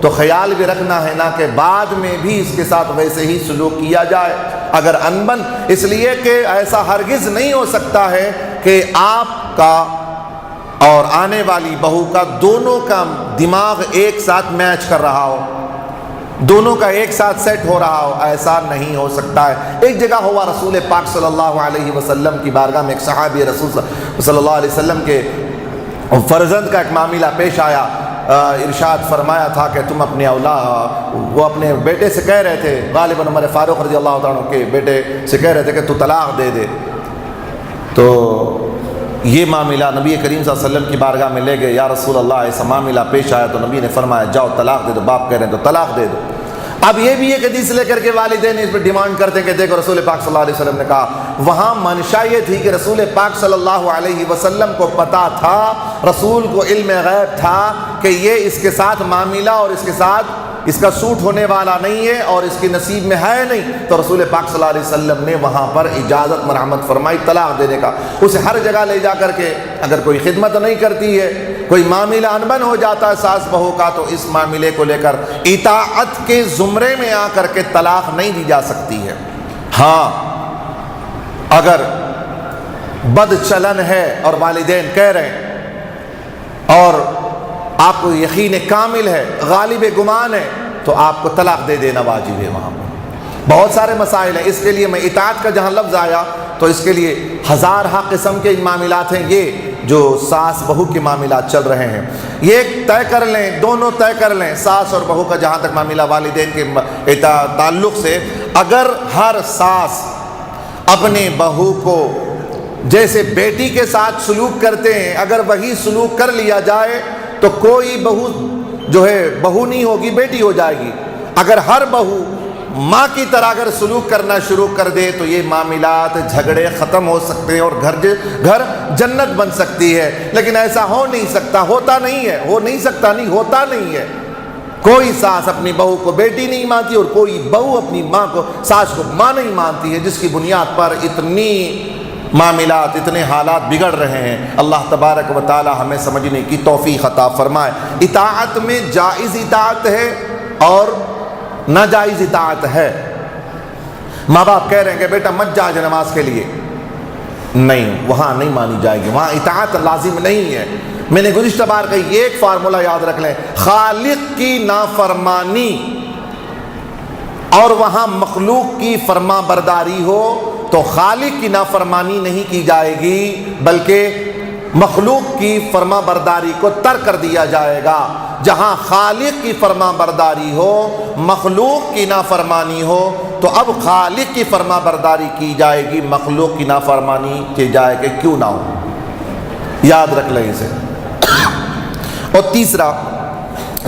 تو خیال بھی رکھنا ہے نا کہ بعد میں بھی اس کے ساتھ ویسے ہی سلوک کیا جائے اگر انبن، اس لیے کہ ایسا ہرگز نہیں ہو سکتا ہے کہ آپ کا اور آنے والی بہو کا دونوں کا دماغ ایک ساتھ میچ کر رہا ہو۔ دونوں کا ایک ساتھ سیٹ ہو رہا ہو، ایسا نہیں ہو سکتا ہے۔ ایک جگہ ہوا رسول پاک صلی اللہ علیہ وسلم کی بارگاہ میں ایک صحابی رسول صلی اللہ علیہ وسلم کے فرزند کا ایک معاملہ پیش آیا، ارشاد فرمایا تھا کہ تم اپنے اولاد، وہ اپنے بیٹے سے کہہ رہے تھے، غالباً عمر فاروق رضی اللہ تعالیٰ عنہ کے بیٹے سے کہہ رہے تھے کہ تو طلاق دے دے۔ تو یہ معاملہ نبی کریم صلی اللہ علیہ وسلم کی بارگاہ میں لے گئے، یا رسول اللہ ایسا معاملہ پیش آیا، تو نبی نے فرمایا جاؤ طلاق دے دو، باپ کہہ رہے ہیں تو طلاق دے دو۔ اب یہ بھی ایک حدیث لے کر کے والدین اس پہ ڈیمانڈ کرتے ہیں کہ دیکھو رسول پاک صلی اللہ علیہ وسلم نے کہا، وہاں منشا یہ تھی کہ رسول پاک صلی اللہ علیہ وسلم کو پتہ تھا، رسول کو علم غیب تھا کہ یہ اس کے ساتھ معاملہ اور اس کے ساتھ اس کا سوٹ ہونے والا نہیں ہے اور اس کے نصیب میں ہے نہیں، تو رسول پاک صلی اللہ علیہ وسلم نے وہاں پر اجازت مرحمت فرمائی طلاق دینے کا۔ اسے ہر جگہ لے جا کر کے اگر کوئی خدمت نہیں کرتی ہے، کوئی معاملہ انبن ہو جاتا ہے ساس بہو کا، تو اس معاملے کو لے کر اطاعت کے زمرے میں آ کر کے طلاق نہیں دی جا سکتی ہے۔ ہاں اگر بد چلن ہے اور والدین کہہ رہے ہیں اور آپ کو یقین کامل ہے، غالب گمان ہے، تو آپ کو طلاق دے دینا واجب ہے۔ وہاں پر بہت سارے مسائل ہیں، اس کے لیے میں اطاعت کا جہاں لفظ آیا تو اس کے لیے ہزارہ قسم کے معاملات ہیں، یہ جو ساس بہو کے معاملات چل رہے ہیں، یہ طے کر لیں، دونوں طے کر لیں، ساس اور بہو کا جہاں تک معاملہ والدین کے تعلق سے، اگر ہر ساس اپنے بہو کو جیسے بیٹی کے ساتھ سلوک کرتے ہیں اگر وہی سلوک کر لیا جائے تو کوئی بہو جو ہے بہو نہیں ہوگی، بیٹی ہو جائے گی۔ اگر ہر بہو ماں کی طرح اگر سلوک کرنا شروع کر دے تو یہ معاملات جھگڑے ختم ہو سکتے ہیں اور گھر جنت بن سکتی ہے، لیکن ایسا ہو نہیں سکتا، ہوتا نہیں ہے، ہو نہیں سکتا نہیں، ہوتا نہیں ہے۔ کوئی ساس اپنی بہو کو بیٹی نہیں مانتی اور کوئی بہو اپنی ماں کو ساس کو ماں نہیں مانتی ہے، جس کی بنیاد پر اتنی معاملات، اتنے حالات بگڑ رہے ہیں۔ اللہ تبارک و تعالی ہمیں سمجھنے کی توفیق عطا فرمائے۔ اطاعت میں جائز اطاعت ہے اور ناجائز اطاعت ہے۔ ماں باپ کہہ رہے ہیں کہ بیٹا مت جا نماز کے لیے، نہیں، وہاں نہیں مانی جائے گی، وہاں اطاعت لازم نہیں ہے۔ میں نے گزشتہ بار کہی، یہ ایک فارمولہ یاد رکھ لیں، خالق کی نافرمانی اور وہاں مخلوق کی فرما برداری ہو تو خالق کی نافرمانی نہیں کی جائے گی بلکہ مخلوق کی فرما برداری کو ترک کر دیا جائے گا۔ جہاں خالق کی فرما برداری ہو، مخلوق کی نافرمانی ہو، تو اب خالق کی فرما برداری کی جائے گی، مخلوق کی نافرمانی کی جائے کہ کیوں نہ ہو۔ یاد رکھ لیں اسے۔ اور تیسرا،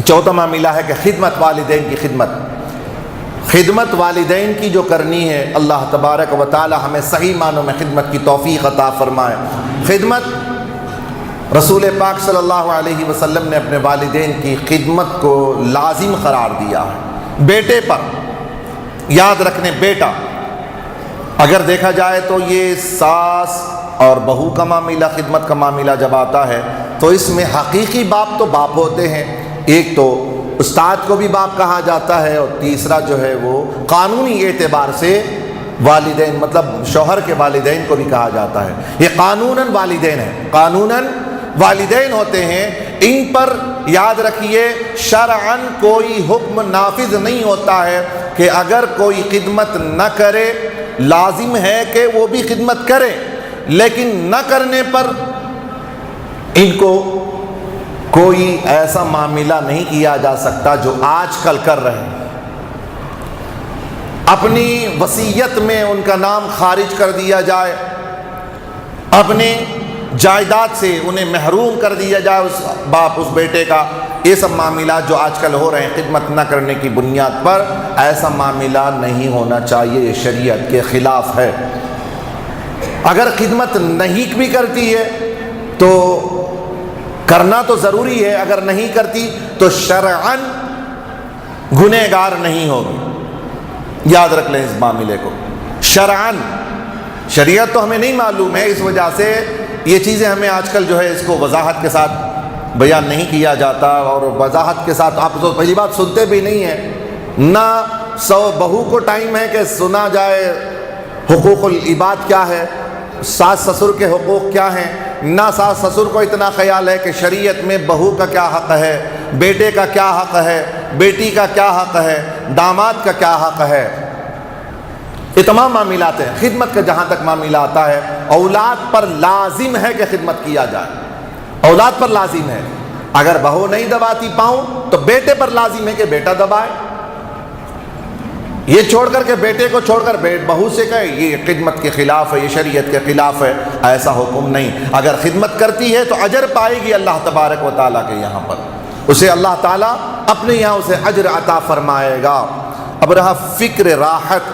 چوتھا معاملہ ہے کہ خدمت والدین کی خدمت والدین کی جو کرنی ہے، اللہ تبارک و تعالی ہمیں صحیح معنوں میں خدمت کی توفیق عطا فرمائے۔ خدمت، رسول پاک صلی اللہ علیہ وسلم نے اپنے والدین کی خدمت کو لازم قرار دیا ہے۔ بیٹے پر، یاد رکھنے بیٹا، اگر دیکھا جائے تو یہ ساس اور بہو کا معاملہ، خدمت کا معاملہ جب آتا ہے تو اس میں حقیقی باپ تو باپ ہوتے ہیں، ایک تو استاد کو بھی باپ کہا جاتا ہے اور تیسرا جو ہے وہ قانونی اعتبار سے والدین، مطلب شوہر کے والدین کو بھی کہا جاتا ہے۔ یہ قانوناً والدین ہیں، قانوناً والدین ہوتے ہیں۔ ان پر یاد رکھیے شرعاً کوئی حکم نافذ نہیں ہوتا ہے کہ اگر کوئی خدمت نہ کرے لازم ہے کہ وہ بھی خدمت کرے، لیکن نہ کرنے پر ان کو کوئی ایسا معاملہ نہیں کیا جا سکتا جو آج کل کر رہے ہیں۔ اپنی وصیت میں ان کا نام خارج کر دیا جائے، اپنے جائیداد سے انہیں محروم کر دیا جائے اس باپ اس بیٹے کا، یہ سب معاملات جو آج کل ہو رہے ہیں خدمت نہ کرنے کی بنیاد پر، ایسا معاملہ نہیں ہونا چاہیے، یہ شریعت کے خلاف ہے۔ اگر خدمت نہیں بھی کرتی ہے تو کرنا تو ضروری ہے، اگر نہیں کرتی تو شرعاً گنہگار نہیں ہوگی۔ یاد رکھ لیں اس معاملے کو، شرعاً، شریعت تو ہمیں نہیں معلوم ہے، اس وجہ سے یہ چیزیں ہمیں آج کل جو ہے اس کو وضاحت کے ساتھ بیان نہیں کیا جاتا، اور وضاحت کے ساتھ آپ تو پہلی بات سنتے بھی نہیں ہیں، نہ بہو کو ٹائم ہے کہ سنا جائے حقوق العباد کیا ہے، ساس سسر کے حقوق کیا ہیں، نہ ساس سسر کو اتنا خیال ہے کہ شریعت میں بہو کا کیا حق ہے، بیٹے کا کیا حق ہے، بیٹی کا کیا حق ہے، داماد کا کیا حق ہے، یہ تمام معاملات ہیں۔ خدمت کا جہاں تک معاملہ آتا ہے، اولاد پر لازم ہے کہ خدمت کیا جائے، اولاد پر لازم ہے۔ اگر بہو نہیں دباتی پاؤں تو بیٹے پر لازم ہے کہ بیٹا دبائے۔ یہ چھوڑ کر کے بیٹے کو چھوڑ کر بہو سے کہے یہ خدمت کے خلاف ہے، یہ شریعت کے خلاف ہے، ایسا حکم نہیں۔ اگر خدمت کرتی ہے تو اجر پائے گی اللہ تبارک و تعالیٰ کے یہاں پر، اسے اللہ تعالیٰ اپنے یہاں اسے اجر عطا فرمائے گا۔ اب رہا فکر راحت،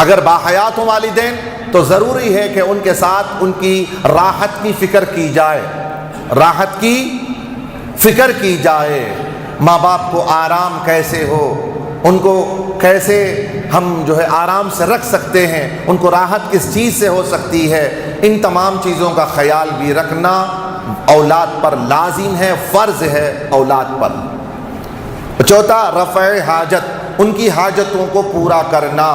اگر باحیات ہوں والدین تو ضروری ہے کہ ان کے ساتھ ان کی راحت کی فکر کی جائے، راحت کی فکر کی جائے۔ ماں باپ کو آرام کیسے ہو، ان کو کیسے ہم آرام سے رکھ سکتے ہیں، ان کو راحت کس چیز سے ہو سکتی ہے، ان تمام چیزوں کا خیال بھی رکھنا اولاد پر لازم ہے، فرض ہے اولاد پر۔ چوتھا رفع حاجت، ان کی حاجتوں کو پورا کرنا۔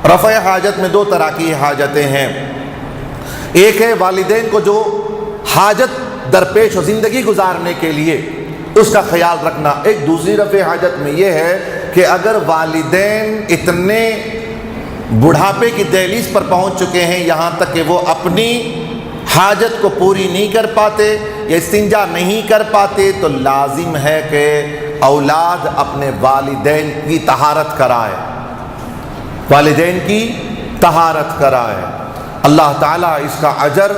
رفع حاجت میں دو طرح کی حاجتیں ہیں، ایک ہے والدین کو جو حاجت درپیش ہو زندگی گزارنے کے لیے اس کا خیال رکھنا، ایک دوسری رفع حاجت میں یہ ہے کہ اگر والدین اتنے بڑھاپے کی دہلیز پر پہنچ چکے ہیں یہاں تک کہ وہ اپنی حاجت کو پوری نہیں کر پاتے یا استنجا نہیں کر پاتے تو لازم ہے کہ اولاد اپنے والدین کی طہارت کرائے، والدین کی طہارت کرائے۔ اللہ تعالیٰ اس کا اجر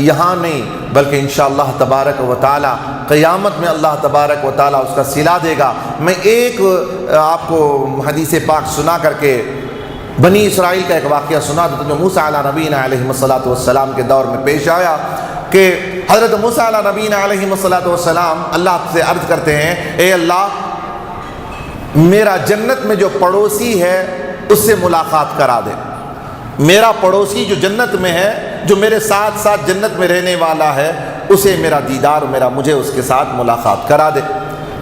یہاں نہیں بلکہ انشاءاللہ تبارک و تعالیٰ قیامت میں اللہ تبارک و تعالیٰ اس کا صلہ دے گا۔ میں ایک آپ کو حدیث پاک سنا کر کے بنی اسرائیل کا ایک واقعہ سنا دیتا جو موسیٰ علیہ نبینا علیہ السلام کے دور میں پیش آیا کہ حضرت موسیٰ علیہ نبینا علیہ السلام اللہ سے عرض کرتے ہیں، اے اللہ میرا جنت میں جو پڑوسی ہے اس سے ملاقات کرا دے، میرا پڑوسی جو جنت میں ہے، جو میرے ساتھ ساتھ جنت میں رہنے والا ہے، اسے میرا دیدار مجھے اس کے ساتھ ملاقات کرا دے۔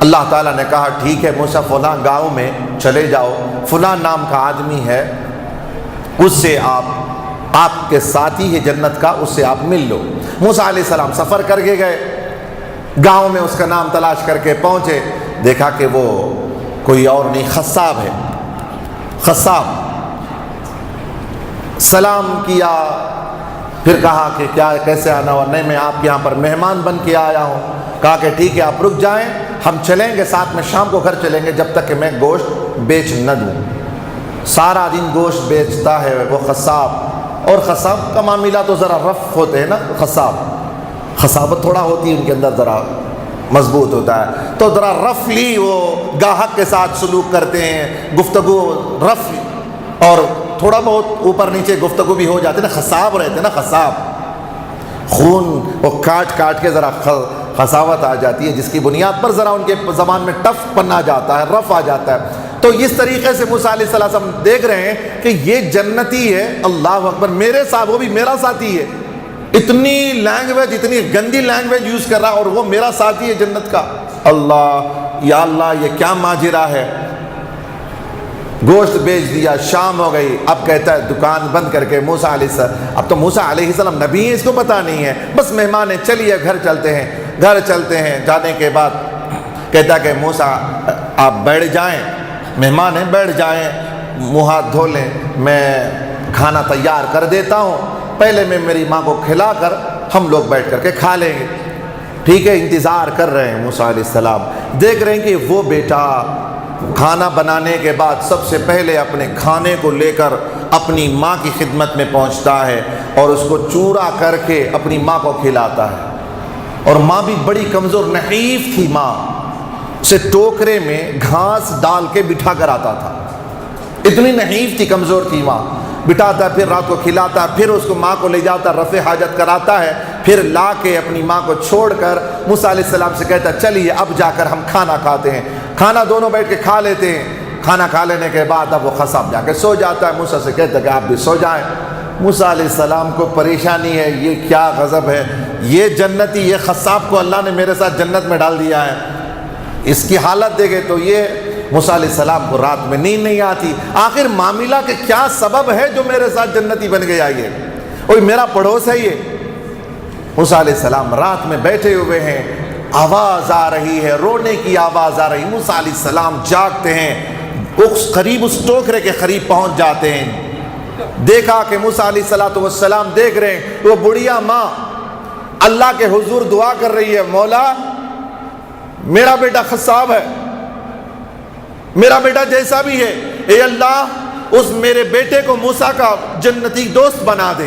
اللہ تعالیٰ نے کہا ٹھیک ہے موسیٰ فلاں گاؤں میں چلے جاؤ، فلاں نام کا آدمی ہے، اس سے آپ کے ساتھی ہے جنت کا، اس سے آپ مل لو۔ موسیٰ علیہ السلام سفر کر کے گئے، گاؤں میں اس کا نام تلاش کر کے پہنچے، دیکھا کہ وہ کوئی اور نہیں خصاب ہے، خصاب۔ سلام کیا، پھر کہا کہ کیا کیسے آنا ہوا، نہیں میں آپ کے یہاں پر مہمان بن کے آیا ہوں۔ کہا کہ ٹھیک ہے آپ رک جائیں، ہم چلیں گے ساتھ میں شام کو گھر چلیں گے جب تک کہ میں گوشت بیچ نہ دوں۔ سارا دن گوشت بیچتا ہے وہ خصاب، اور خصاب کا معاملہ تو ذرا رف ہوتے ہیں نا، خصابت تھوڑا ہوتی ہے ان کے اندر، ذرا مضبوط ہوتا ہے، تو ذرا رفلی وہ گاہک کے ساتھ سلوک کرتے ہیں، گفتگو رف اور تھوڑا بہت اوپر نیچے گفتگو بھی ہو جاتے ہیں نا، خصاب رہتے ہیں نا، خصاب خون وہ کاٹ کے ذرا خصاوت آ جاتی ہے جس کی بنیاد پر ذرا ان کے زبان میں ٹف پن آ جاتا ہے، رف آ جاتا ہے۔ تو اس طریقے سے موسیٰ علیہ السلام دیکھ رہے ہیں کہ یہ جنتی ہے، اللہ اکبر، میرے ساتھ وہ بھی میرا ساتھی ہے، اتنی لینگویج، اتنی گندی لینگویج یوز کر رہا اور وہ میرا ساتھی ہے جنت کا۔ اللہ یا اللہ یہ کیا ماجرا ہے۔ گوشت بیچ دیا، شام ہو گئی، اب کہتا ہے دکان بند کر کے موسیٰ علیہ السلام، اب تو موسیٰ علیہ السلام نبی ہیں، اس کو پتہ نہیں ہے، بس مہمان ہیں، چلیے گھر چلتے ہیں۔ گھر چلتے ہیں، جانے کے بعد کہتا کہ موسیٰ آپ بیٹھ جائیں، مہمان ہیں بیٹھ جائیں، منہ ہاتھ دھو لیں، میں کھانا تیار کر دیتا ہوں، پہلے میں میری ماں کو کھلا کر ہم لوگ بیٹھ کر کے کھا لیں گے۔ ٹھیک ہے، انتظار کر رہے ہیں موسیٰ علیہ السلام، دیکھ رہے ہیں کہ وہ بیٹا کھانا بنانے کے بعد سب سے پہلے اپنے کھانے کو لے کر اپنی ماں کی خدمت میں پہنچتا ہے اور اس کو چورا کر کے اپنی ماں کو کھلاتا ہے۔ اور ماں بھی بڑی کمزور نحیف تھی، ماں اسے ٹوکرے میں گھاس ڈال کے بٹھا کر آتا تھا، اتنی نحیف تھی، کمزور تھی ماں۔ بٹھاتا ہے، پھر رات کو کھلاتا ہے، پھر اس کو ماں کو لے جاتا ہے، رفع حاجت کراتا ہے، پھر لا کے اپنی ماں کو چھوڑ کر موسیٰ علیہ السلام سے کہتا ہے چلیے اب جا کر ہم کھانا کھاتے ہیں۔ کھانا دونوں بیٹھ کے کھا لیتے ہیں، کھانا کھا لینے کے بعد اب وہ خصاب جا کے سو جاتا ہے، موسیٰ سے کہتا ہے کہ آپ بھی سو جائیں۔ موسیٰ علیہ السلام کو پریشانی ہے، یہ کیا غضب ہے، یہ جنتی، یہ خصاب کو اللہ نے میرے ساتھ جنت میں ڈال دیا ہے، اس کی حالت دیکھے تو یہ موسیٰ علیہ السلام کو رات میں نیند نہیں آتی، آخر معاملہ کہ کیا سبب ہے جو میرے ساتھ جنتی بن گیا، یہ کوئی میرا پڑوس ہے۔ یہ موسیٰ علیہ السلام رات میں بیٹھے ہوئے ہیں، آواز آ رہی ہے، رونے کی آواز آ رہی، موسیٰ علیہ السلام جاگتے ہیں، قریب اس ٹوکرے کے قریب پہنچ جاتے ہیں۔ دیکھا کہ موسیٰ علیہ الصلوۃ والسلام دیکھ رہے ہیں، وہ بڑھیا ماں اللہ کے حضور دعا کر رہی ہے، مولا میرا بیٹا قصاب ہے، میرا بیٹا جیسا بھی ہے، اے اللہ اس میرے بیٹے کو موسیٰ کا جنتی دوست بنا دے،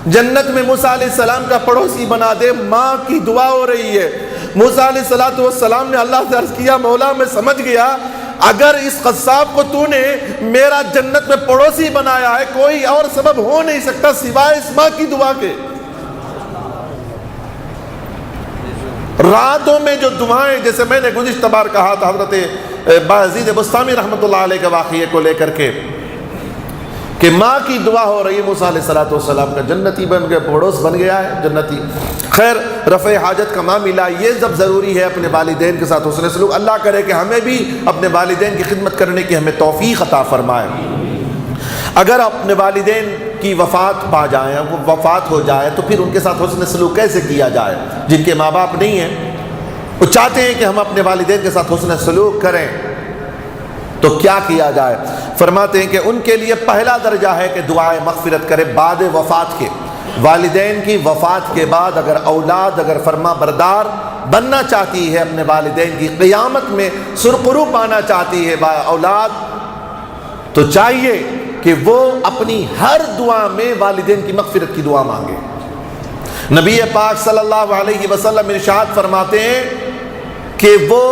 جنت میں موسیٰ علیہ السلام کا پڑوسی بنا دے۔ ماں کی دعا ہو رہی ہے۔ موسیٰ علیہ السلام نے اللہ سے عرض کیا، مولا میں سمجھ گیا اگر اس قصاب کو تو نے میرا جنت میں پڑوسی بنایا ہے، کوئی اور سبب ہو نہیں سکتا سوائے اس ماں کی دعا کے۔ راتوں میں جو دعائیں، جیسے میں نے گزشتہ بار کہا تھا حضرت باعزید بسطامی رحمۃ اللہ علیہ کے واقعے کو لے کر کے، کہ ماں کی دعا ہو رہی ہے، موسیٰ علیہ السلام کا جنتی بن گیا، پڑوس بن گیا ہے جنتی۔ خیر، رفع حاجت کا معاملہ یہ جب ضروری ہے اپنے والدین کے ساتھ حسن سلوک، اللہ کرے کہ ہمیں بھی اپنے والدین کی خدمت کرنے کی ہمیں توفیق عطا فرمائے۔ اگر اپنے والدین کی وفات پا جائیں، وہ وفات ہو جائے، تو پھر ان کے ساتھ حسن سلوک کیسے کیا جائے؟ جن کے ماں باپ نہیں ہیں، وہ چاہتے ہیں کہ ہم اپنے والدین کے ساتھ حسن سلوک کریں، تو کیا کیا جائے؟ فرماتے ہیں کہ ان کے لیے پہلا درجہ ہے کہ دعائے مغفرت کرے بعد وفات کے۔ والدین کی وفات کے بعد اگر اولاد اگر فرما بردار بننا چاہتی ہے، اپنے والدین کی قیامت میں سرخرو پانا چاہتی ہے اولاد، تو چاہیے کہ وہ اپنی ہر دعا میں والدین کی مغفرت کی دعا مانگے۔ نبی پاک صلی اللہ علیہ وسلم ارشاد فرماتے ہیں کہ وہ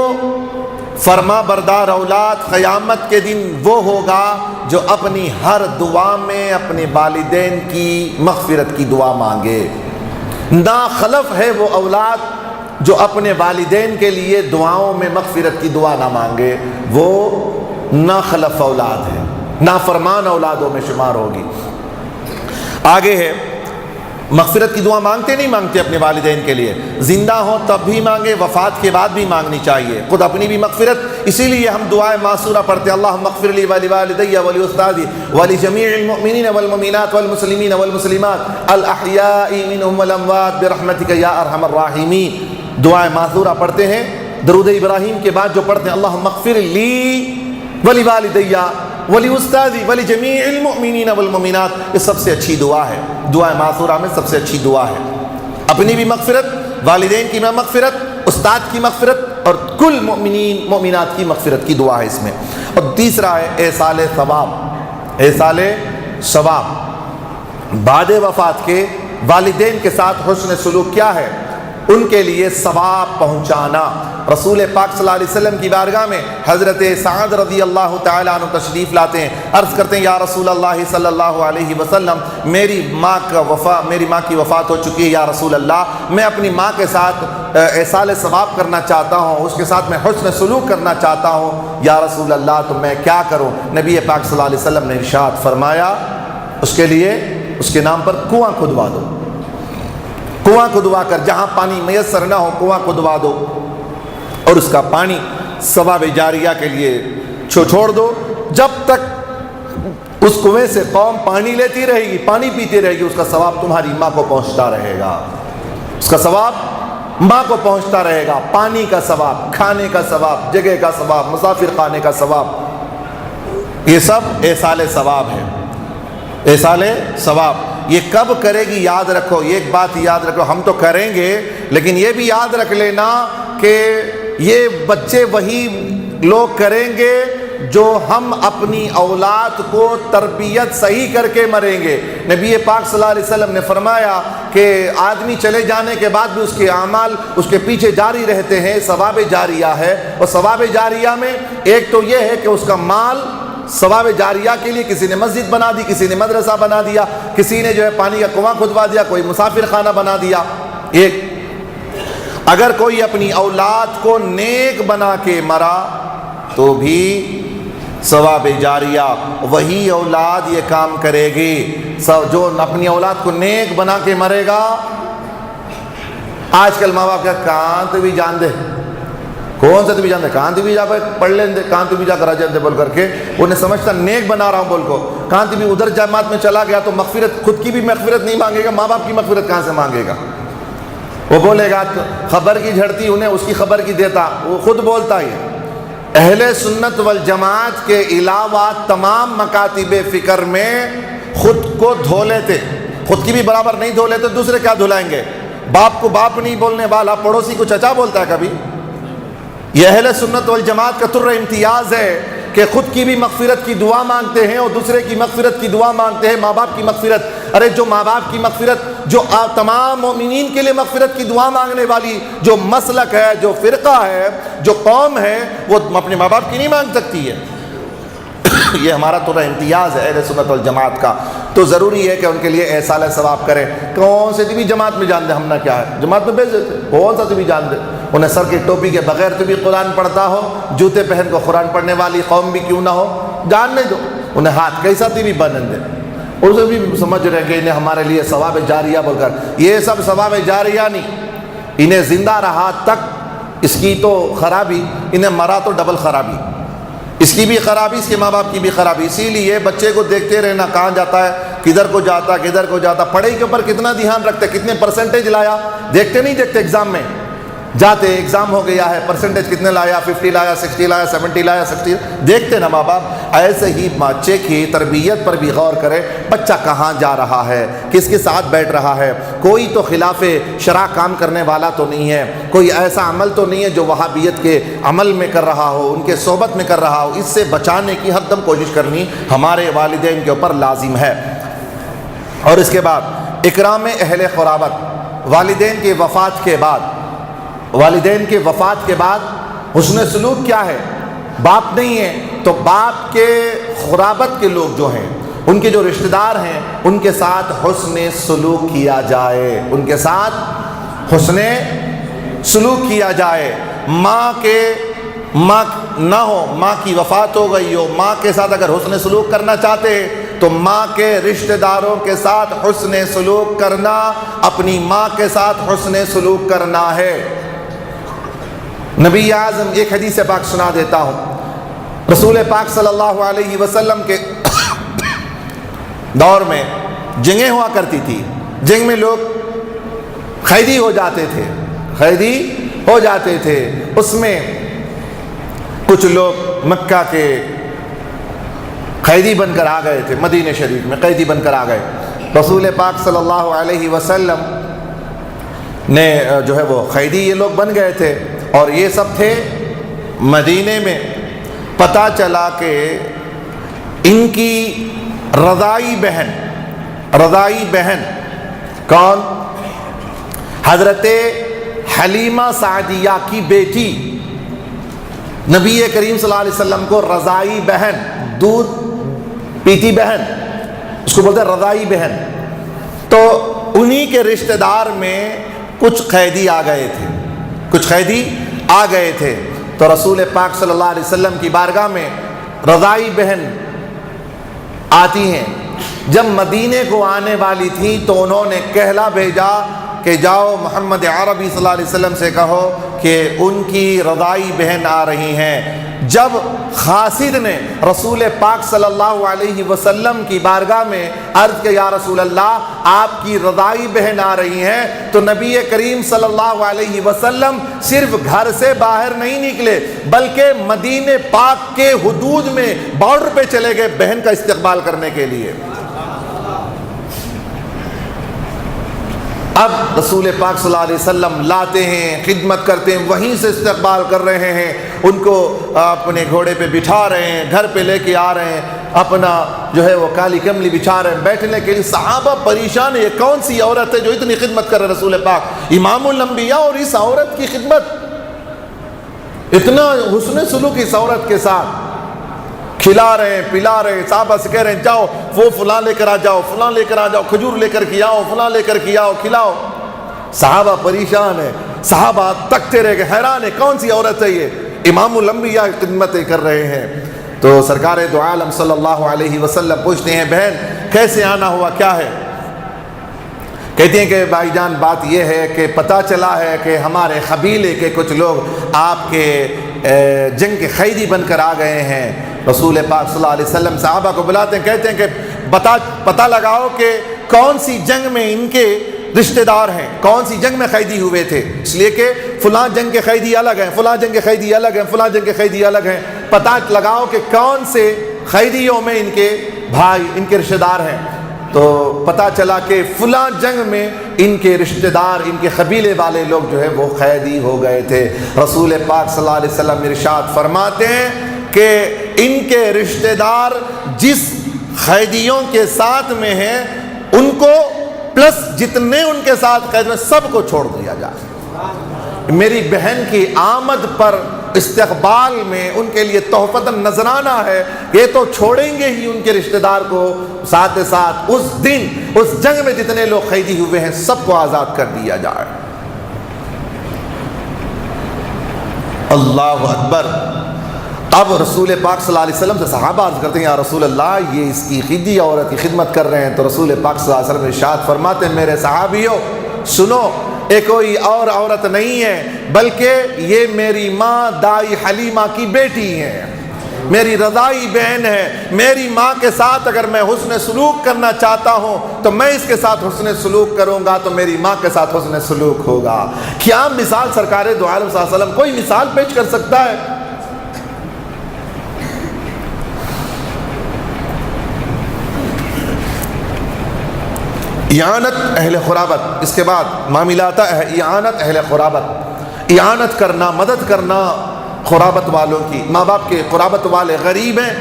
فرما بردار اولاد قیامت کے دن وہ ہوگا جو اپنی ہر دعا میں اپنے والدین کی مغفرت کی دعا مانگے۔ ناخلف ہے وہ اولاد جو اپنے والدین کے لیے دعاؤں میں مغفرت کی دعا نہ مانگے، وہ ناخلف اولاد ہے، نافرمان اولادوں میں شمار ہوگی۔ آگے ہے، مغفرت کی دعا مانگتے نہیں مانگتے اپنے والدین کے لیے، زندہ ہوں تب بھی مانگے، وفات کے بعد بھی مانگنی چاہیے، خود اپنی بھی مغفرت۔ اسی لیے ہم دعائے معصورہ پڑھتے، اللہم اغفر لی ولوالدی ولاستاذی ولجمیع المؤمنین والمؤمنات والمسلمین والمسلمات الاحیاء منهم والاموات برحمتک یا ارحم الراحمین۔ دعائے معصورہ پڑھتے ہیں، درود ابراہیم کے بعد جو پڑھتے ہیں اللہم اغفر لی ولوالدی ولاستاذی ولجمیع المؤمنین والمؤمنات، یہ سب سے اچھی دعا ہے، دعائے معصورہ میں سب سے اچھی دعا ہے۔ اپنی بھی مغفرت، والدین کی مغفرت، استاد کی مغفرت اور کل مؤمنین مؤمنات کی مغفرت کی دعا ہے اس میں۔ اور تیسرا ہے ایصال ثواب، ایصال ثواب۔ بعد وفات کے والدین کے ساتھ حسن سلوک کیا ہے؟ ان کے لیے ثواب پہنچانا۔ رسول پاک صلی اللہ علیہ وسلم کی بارگاہ میں حضرت سعد رضی اللہ تعالیٰ عنہ تشریف لاتے ہیں، عرض کرتے ہیں یا رسول اللہ صلی اللہ علیہ وسلم، میری ماں کی وفات ہو چکی ہے یا رسول اللہ، میں اپنی ماں کے ساتھ ایصال ثواب کرنا چاہتا ہوں، اس کے ساتھ میں حسن سلوک کرنا چاہتا ہوں یا رسول اللہ، تو میں کیا کروں؟ نبی پاک صلی اللہ علیہ وسلم نے ارشاد فرمایا، اس کے لیے اس کے نام پر کنواں کھدوا دو، کنواں کھدوا کر جہاں پانی میسر نہ ہو کنواں کھدوا دو، اور اس کا پانی ثواب جاریہ کے لیے چھوڑ دو، جب تک اس کنویں سے قوم پانی لیتی رہے گی، پانی پیتی رہے گی، اس کا ثواب تمہاری ماں کو پہنچتا رہے گا، اس کا ثواب ماں کو پہنچتا رہے گا، پانی کا ثواب، کھانے کا ثواب، جگہ کا ثواب، مسافر خانے کا ثواب، یہ سب ایصال ثواب ہے۔ ایصال ثواب یہ کب کرے گی یاد رکھو، یہ ایک بات یاد رکھو، ہم تو کریں گے لیکن یہ بھی یاد رکھ لینا کہ یہ بچے وہی لوگ کریں گے جو ہم اپنی اولاد کو تربیت صحیح کر کے مریں گے۔ نبی پاک صلی اللہ علیہ وسلم نے فرمایا کہ آدمی چلے جانے کے بعد بھی اس کے اعمال اس کے پیچھے جاری رہتے ہیں، ثواب جاریہ ہے، اور ثواب جاریہ میں ایک تو یہ ہے کہ اس کا مال ثواب جاریہ کے لیے کسی نے مسجد بنا دی، کسی نے مدرسہ بنا دیا، کسی نے جو ہے پانی کا کنواں کھدوا دیا، کوئی مسافر خانہ بنا دیا۔ ایک اگر کوئی اپنی اولاد کو نیک بنا کے مرا تو بھی ثواب جاریہ، وہی اولاد یہ کام کرے گی جو اپنی اولاد کو نیک بنا کے مرے گا۔ آج کل ماں باپ کا کہاں تو بھی جان دے، کون سے تو بھی جان دے، کہاں تو بھی جا پڑھ لیں دے، کہاں تو بھی جا کر جان دے بول کر کے انہیں سمجھتا نیک بنا رہا ہوں بول کو، کہاں تو بھی ادھر جماعت میں چلا گیا تو مغفرت، خود کی بھی مغفرت نہیں مانگے گا، ماں باپ کی مغفرت کہاں سے مانگے گا؟ وہ بولے گا خبر کی جھڑتی انہیں اس کی خبر کی دیتا، وہ خود بولتا ہی اہل سنت والجماعت کے علاوہ تمام مکاتب فکر میں خود کو دھو لیتے، خود کی بھی برابر نہیں دھو لیتے، دوسرے کیا دھلائیں گے؟ باپ کو باپ نہیں بولنے والا پڑوسی کو چچا بولتا ہے کبھی؟ یہ اہل سنت والجماعت کا تر امتیاز ہے کہ خود کی بھی مغفرت کی دعا مانگتے ہیں اور دوسرے کی مغفرت کی دعا مانگتے ہیں، ماں باپ کی مغفرت۔ ارے جو ماں باپ کی مغفرت، جو تمام مومنین کے لیے مغفرت کی دعا مانگنے والی جو مسلک ہے، جو فرقہ ہے، جو قوم ہے، وہ اپنے ماں باپ کی نہیں مانگ سکتی ہے۔ یہ ہمارا تھوڑا امتیاز ہے اہل سنت والجماعت کا، تو ضروری ہے کہ ان کے لیے احسان ثواب کریں۔ کون سے بھی جماعت میں جان دے ہم نہ کیا ہے، جماعت میں بھیج دیتے، کون سا بھی جان دے، انہیں سر کی ٹوپی کے بغیر تو بھی قرآن پڑھتا ہو، جوتے پہن کو قرآن پڑھنے والی قوم بھی کیوں نہ ہو، جاننے دو انہیں، ہاتھ کیسا بھی بنن دے، اسے بھی سمجھ رہے کہ انہیں ہمارے لیے ثواب جاریہ بول کر، یہ سب ثواب جاریہ نہیں، انہیں زندہ رہا تک اس کی تو خرابی، انہیں مرا تو ڈبل خرابی، اس کی بھی خرابی، اس کے ماں باپ کی بھی خرابی۔ اسی لیے بچے کو دیکھتے رہنا، کہاں جاتا ہے، کدھر کو جاتا، کدھر کو جاتا، پڑھائی کے اوپر کتنا دھیان رکھتے، کتنے پرسنٹیج لایا، دیکھتے نہیں دیکھتے، ایگزام میں جاتے، ایگزام ہو گیا ہے، پرسنٹیج کتنے لایا، 50 لایا، 60 لایا، 70 لایا، 60، دیکھتے نا ماں باپ۔ ایسے ہی بچے کی تربیت پر بھی غور کرے، بچہ کہاں جا رہا ہے، کس کے ساتھ بیٹھ رہا ہے، کوئی تو خلاف شرع کام کرنے والا تو نہیں ہے، کوئی ایسا عمل تو نہیں ہے جو وہابیت کے عمل میں کر رہا ہو، ان کے صحبت میں کر رہا ہو، اس سے بچانے کی ہر دم کوشش کرنی ہمارے والدین کے اوپر لازم ہے۔ اور اس کے بعد اکرام اہل قرابت، والدین کی وفات کے بعد، والدین کے وفات کے بعد حسن سلوک کیا ہے؟ باپ نہیں ہے تو باپ کے قرابت کے لوگ جو ہیں، ان کے جو رشتہ دار ہیں، ان کے ساتھ حسن سلوک کیا جائے، ان کے ساتھ حسن سلوک کیا جائے۔ ماں نہ ہو، ماں کی وفات ہو گئی ہو، ماں کے ساتھ اگر حسن سلوک کرنا چاہتے ہیں تو ماں کے رشتہ داروں کے ساتھ حسن سلوک کرنا، اپنی ماں کے ساتھ حسن سلوک کرنا ہے۔ نبی اعظم، ایک حدیث پاک سنا دیتا ہوں، رسول پاک صلی اللہ علیہ وسلم کے دور میں جنگیں ہوا کرتی تھی، جنگ میں لوگ قیدی ہو جاتے تھے، قیدی ہو جاتے تھے، اس میں کچھ لوگ مکہ کے قیدی بن کر آ گئے تھے، مدینہ شریف میں قیدی بن کر آ گئے۔ رسول پاک صلی اللہ علیہ وسلم نے جو ہے وہ قیدی یہ لوگ بن گئے تھے، اور یہ سب تھے مدینے میں۔ پتہ چلا کہ ان کی رضائی بہن کون؟ حضرت حلیمہ سعدیہ کی بیٹی، نبی کریم صلی اللہ علیہ وسلم کو رضائی بہن، دودھ پیتی بہن، اس کو بولتے ہیں رضائی بہن۔ تو انہی کے رشتہ دار میں کچھ قیدی آ گئے تھے، تو رسول پاک صلی اللہ علیہ وسلم کی بارگاہ میں رضائی بہن آتی ہیں۔ جب مدینے کو آنے والی تھی تو انہوں نے کہلا بھیجا کہ جاؤ محمد عربی صلی اللہ علیہ وسلم سے کہو کہ ان کی رضائی بہن آ رہی ہیں۔ جب خاسد نے رسول پاک صلی اللہ علیہ وسلم کی بارگاہ میں عرض کہ یا رسول اللہ آپ کی رضائی بہن آ رہی ہیں، تو نبی کریم صلی اللہ علیہ وسلم صرف گھر سے باہر نہیں نکلے بلکہ مدینے پاک کے حدود میں بارڈر پہ چلے گئے بہن کا استقبال کرنے کے لیے۔ اب رسول پاک صلی اللہ علیہ وسلم لاتے ہیں، خدمت کرتے ہیں، وہیں سے استقبال کر رہے ہیں، ان کو اپنے گھوڑے پہ بٹھا رہے ہیں، گھر پہ لے کے آ رہے ہیں، اپنا جو ہے وہ کالی کملی بچھا رہے ہیں بیٹھنے کے لیے۔ صحابہ پریشان ہے، یہ کون سی عورت ہے جو اتنی خدمت کر رہے رسول پاک، امام الانبیاء، اور اس عورت کی خدمت، اتنا حسن سلوک اس عورت کے ساتھ، کھلا رہے ہیں، پلا رہے ہیں، صحابہ سے کہہ رہے ہیں جاؤ وہ فلاں لے کر آ جاؤ، فلاں لے کر آ جاؤ، کھجور لے کر کے آؤ، فلاں لے کر کے آؤ، کھلاؤ۔ صحابہ پریشان ہیں، صحابہ تکتے رہ گئے، حیران ہے کون سی عورت ہے یہ، امام الانبیاء خدمتیں کر رہے ہیں۔ تو سرکار دو عالم صلی اللہ علیہ وسلم پوچھتے ہیں بہن کیسے آنا ہوا، کیا ہے؟ کہتے ہیں کہ بھائی جان بات یہ ہے کہ پتہ چلا ہے کہ ہمارے قبیلے کے کچھ لوگ آپ کے جنگ کے قیدی بن کر آ گئے ہیں۔ رسول پاک صلی اللہ علیہ وسلم صحابہ کو بلاتے ہیں، کہتے ہیں کہ پتہ لگاؤ کہ کون سی جنگ میں ان کے رشتہ دار ہیں، کون سی جنگ میں قیدی ہوئے تھے، اس لیے کہ فلاں جنگ کے قیدی الگ ہیں، فلاں جنگ کے قیدی الگ ہیں، فلاں جنگ کے قیدی الگ ہیں، پتہ لگاؤ کہ کون سے قیدیوں میں ان کے بھائی، ان کے رشتہ دار ہیں۔ تو پتہ چلا کہ فلاں جنگ میں ان کے رشتہ دار، ان کے قبیلے والے لوگ جو ہے وہ قیدی ہو گئے تھے۔ رسول پاک صلی اللہ علیہ وسلم ارشاد فرماتے ہیں کہ ان کے رشتہ دار جس قیدیوں کے ساتھ میں ہیں ان کو پلس جتنے ان کے ساتھ قید میں سب کو چھوڑ دیا جائے۔ میری بہن کی آمد پر استقبال میں ان کے لیے تحفتاً نذرانہ ہے، یہ تو چھوڑیں گے ہی ان کے رشتہ دار کو، ساتھ ساتھ اس دن اس جنگ میں جتنے لوگ قیدی ہوئے ہیں سب کو آزاد کر دیا جائے۔ اللہ اکبر۔ اب رسول پاک صلی اللہ علیہ وسلم سے صحابہ عرض کرتے ہیں یا رسول اللہ یہ اس کی قیدی عورت کی خدمت کر رہے ہیں، تو رسول پاک صلی اللہ علیہ وسلم ارشاد فرماتے ہیں میرے صحابیوں سنو، یہ کوئی اور عورت نہیں ہے بلکہ یہ میری ماں دائی حلیمہ کی بیٹی ہے، میری رضائی بہن ہے۔ میری ماں کے ساتھ اگر میں حسن سلوک کرنا چاہتا ہوں تو میں اس کے ساتھ حسن سلوک کروں گا تو میری ماں کے ساتھ حسن سلوک ہوگا۔ کیا مثال سرکار دو عالم صلی اللہ علیہ وسلم کوئی مثال پیش کر سکتا ہے؟ اعانت اہل قرابت، اس کے بعد معاملات اعانت اہل قرابت، اعانت کرنا، مدد کرنا قرابت والوں کی۔ ماں باپ کے قرابت والے غریب ہیں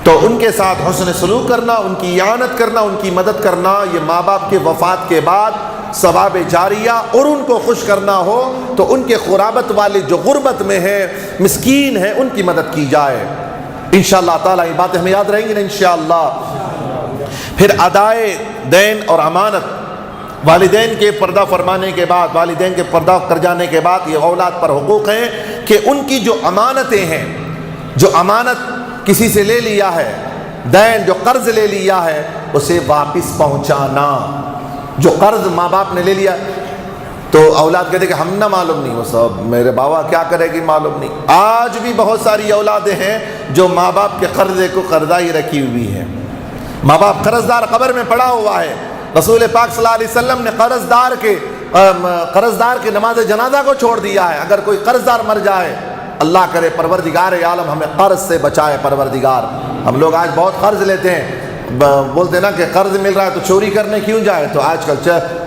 تو ان کے ساتھ حسن سلوک کرنا، ان کی اعانت کرنا، ان کی مدد کرنا، یہ ماں باپ کے وفات کے بعد ثواب جاریہ، اور ان کو خوش کرنا ہو تو ان کے قرابت والے جو غربت میں ہیں، مسکین ہیں، ان کی مدد کی جائے۔ انشاءاللہ تعالیٰ یہ باتیں ہمیں یاد رہیں گی نا انشاءاللہ۔ پھر ادائے دین اور امانت، والدین کے پردہ فرمانے کے بعد، والدین کے پردہ کر جانے کے بعد یہ اولاد پر حقوق ہیں کہ ان کی جو امانتیں ہیں، جو امانت کسی سے لے لیا ہے، دین جو قرض لے لیا ہے اسے واپس پہنچانا۔ جو قرض ماں باپ نے لے لیا تو اولاد کہتے کہ ہم نہ معلوم نہیں، وہ سب میرے بابا کیا کرے گی معلوم نہیں۔ آج بھی بہت ساری اولادیں ہیں جو ماں باپ کے قرضے کو قرضہ ہی رکھی ہوئی ہے، ماں باپ قرض دار قبر میں پڑا ہوا ہے۔ رسول پاک صلی اللہ علیہ وسلم نے قرض دار کے نماز جنازہ کو چھوڑ دیا ہے۔ اگر کوئی قرض دار مر جائے، اللہ کرے پروردگار عالم ہمیں قرض سے بچائے پروردگار۔ ہم لوگ آج بہت قرض لیتے ہیں، بولتے ہیں نا کہ قرض مل رہا ہے تو چوری کرنے کیوں جائے، تو آج کل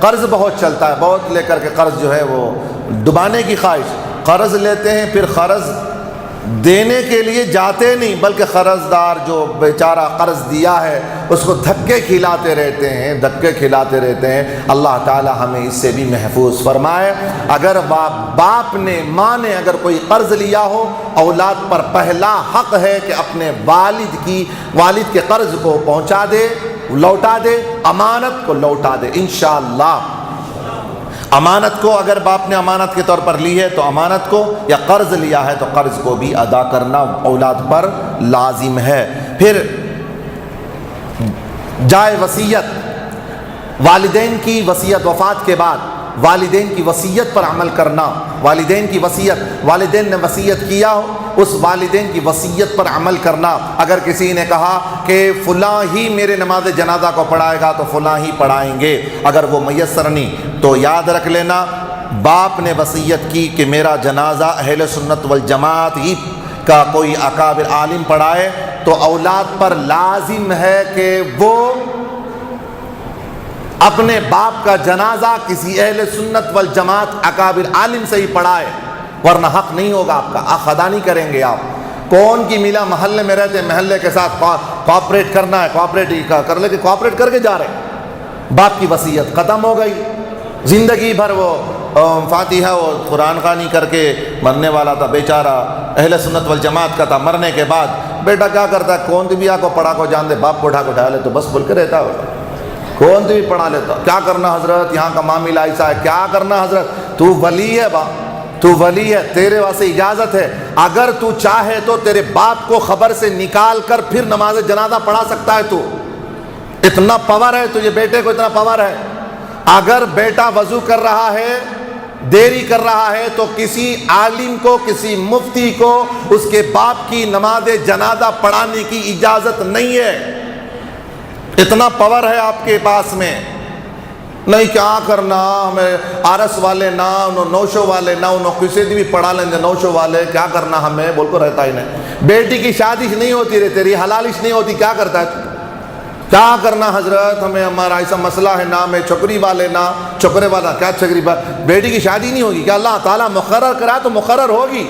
قرض بہت چلتا ہے، بہت لے کر کے قرض جو ہے وہ ڈبانے کی خواہش، قرض لیتے ہیں پھر قرض دینے کے لیے جاتے نہیں بلکہ قرض دار جو بیچارہ قرض دیا ہے اس کو دھکے کھلاتے رہتے ہیں۔ اللہ تعالی ہمیں اس سے بھی محفوظ فرمائے۔ اگر باپ نے، ماں نے اگر کوئی قرض لیا ہو، اولاد پر پہلا حق ہے کہ اپنے والد کے قرض کو پہنچا دے، لوٹا دے، امانت کو لوٹا دے انشاءاللہ۔ امانت کو اگر باپ نے امانت کے طور پر لی ہے تو امانت کو، یا قرض لیا ہے تو قرض کو بھی ادا کرنا اولاد پر لازم ہے۔ پھر جائے وصیت، والدین کی وصیت، وفات کے بعد والدین کی وصیت پر عمل کرنا۔ والدین کی وصیت، والدین نے وصیت کیا ہو اس والدین کی وصیت پر عمل کرنا۔ اگر کسی نے کہا کہ فلاں ہی میرے نماز جنازہ کو پڑھائے گا تو فلاں ہی پڑھائیں گے، اگر وہ میسر نہیں تو یاد رکھ لینا باپ نے وصیت کی کہ میرا جنازہ اہل سنت والجماعت ہی کا کوئی اکابر عالم پڑھائے، تو اولاد پر لازم ہے کہ وہ اپنے باپ کا جنازہ کسی اہل سنت والجماعت اکابر عالم سے ہی پڑھائے، ورنہ حق نہیں ہوگا آپ کا، حق ادا نہیں کریں گے آپ۔ کون کی ملا محلے میں رہتے ہیں، محلے کے ساتھ کوآپریٹ کرنا ہے، کوآپریٹ ہی کر لے کے کوآپریٹ کر کے جا رہے ہیں، باپ کی وصیت ختم ہو گئی، زندگی بھر وہ فاتحہ اور قرآن خوانی کر کے مرنے والا تھا بیچارہ، اہل سنت والجماعت کا تھا، مرنے کے بعد بیٹا کیا کرتا ہے، کون بھی کو پڑھا کو جان دے، باپ کو اٹھا کو اٹھا لے تو بس بول کے رہتا ہے، کون بھی پڑھا لیتا، کیا کرنا حضرت، یہاں کا معاملہ ایسا ہے، کیا کرنا حضرت، تو ولی ہے تو ولی ہے، تیرے واسطے اجازت ہے، اگر تو چاہے تو تیرے باپ کو خبر سے نکال کر پھر نماز جنازہ پڑھا سکتا ہے، تو اتنا پاور ہے تجھے، بیٹے کو اتنا پاور ہے۔ اگر بیٹا وضو کر رہا ہے، دیری کر رہا ہے تو کسی عالم کو، کسی مفتی کو اس کے باپ کی نماز جنازہ پڑھانے کی اجازت نہیں ہے، اتنا پاور ہے آپ کے پاس میں۔ نہیں کیا کرنا ہمیں آرس والے نہ نوشو والے نہ انہوں کسی بھی پڑھا لیں گے نوشو والے کیا کرنا ہمیں بول کو رہتا ہی نہیں. بیٹی کی شادی نہیں ہوتی رہے تیری حلالش نہیں ہوتی کیا کرتا ہے کیا کرنا حضرت ہمیں ہمارا ایسا مسئلہ ہے نہ میں چھکری والے نہ چھکرے والا کیا چھکری بیٹی کی شادی نہیں ہوگی کیا اللہ تعالیٰ مقرر کرا تو مقرر ہوگی.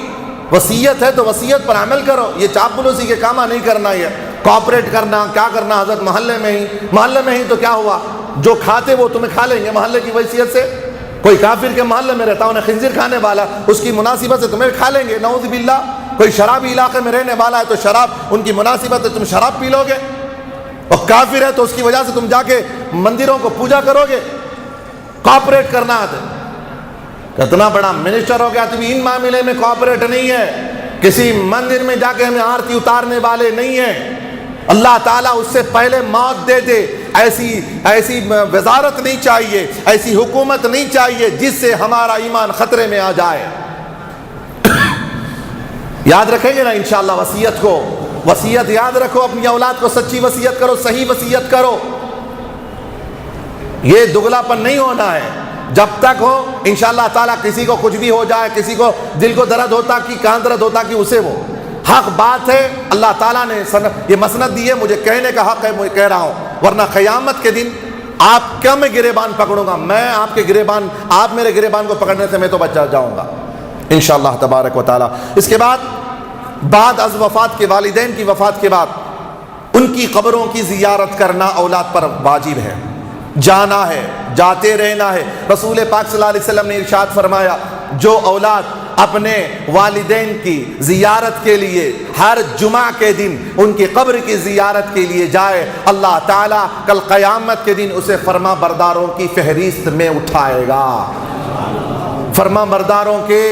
وصیت ہے تو وصیت پر عمل کرو. یہ چاپلوسی کے کام نہیں کرنا یہ کوآپریٹ کرنا کیا کرنا حضرت محلے میں ہی تو کیا ہوا جو کھاتے وہ تمہیں کھا لیں گے محلے کی حیثیت سے. کوئی کافر کے محلے میں رہتا انہیں خنزیر کھانے والا اس کی مناسبت سے تمہیں کھا لیں گے نعوذ باللہ. کوئی شرابی علاقے میں رہنے والا ہے تو شراب ان کی مناسبت سے تم شراب پی لو گے اور کافر ہے تو اس کی وجہ سے تم جا کے مندروں کو پوجا کرو گے. کوآپریٹ کرنا ہے کتنا بڑا منسٹر ہو گیا تم ان معاملے میں کوآپریٹ نہیں ہے. کسی مندر میں جا کے ہمیں آرتی اتارنے والے نہیں ہیں. اللہ تعالیٰ اس سے پہلے موت دے دے ایسی وزارت نہیں چاہیے ایسی حکومت نہیں چاہیے جس سے ہمارا ایمان خطرے میں آ جائے. یاد رکھیں گے نا انشاءاللہ وصیت کو. وصیت یاد رکھو اپنی اولاد کو سچی وصیت کرو صحیح وصیت کرو. یہ دگلا پن نہیں ہونا ہے. جب تک ہو انشاءاللہ تعالیٰ کسی کو کچھ بھی ہو جائے کسی کو دل کو درد ہوتا کہ کہاں درد ہوتا کہ اسے وہ حق بات ہے. اللہ تعالیٰ نے یہ مسند دی ہے مجھے کہنے کا حق ہے میں کہہ رہا ہوں ورنہ قیامت کے دن آپ کیا میں گریبان پکڑوں گا میں آپ کے گریبان آپ میرے گریبان کو پکڑنے سے میں تو بچ جاؤں گا انشاءاللہ تبارک و تعالیٰ. اس کے بعد از وفات کے والدین کی وفات کے بعد ان کی قبروں کی زیارت کرنا اولاد پر واجب ہے. جانا ہے جاتے رہنا ہے. رسول پاک صلی اللہ علیہ وسلم نے ارشاد فرمایا جو اولاد اپنے والدین کی زیارت کے لیے ہر جمعہ کے دن ان کی قبر کی زیارت کے لیے جائے اللہ تعالیٰ کل قیامت کے دن اسے فرما برداروں کی فہرست میں اٹھائے گا. فرما برداروں کے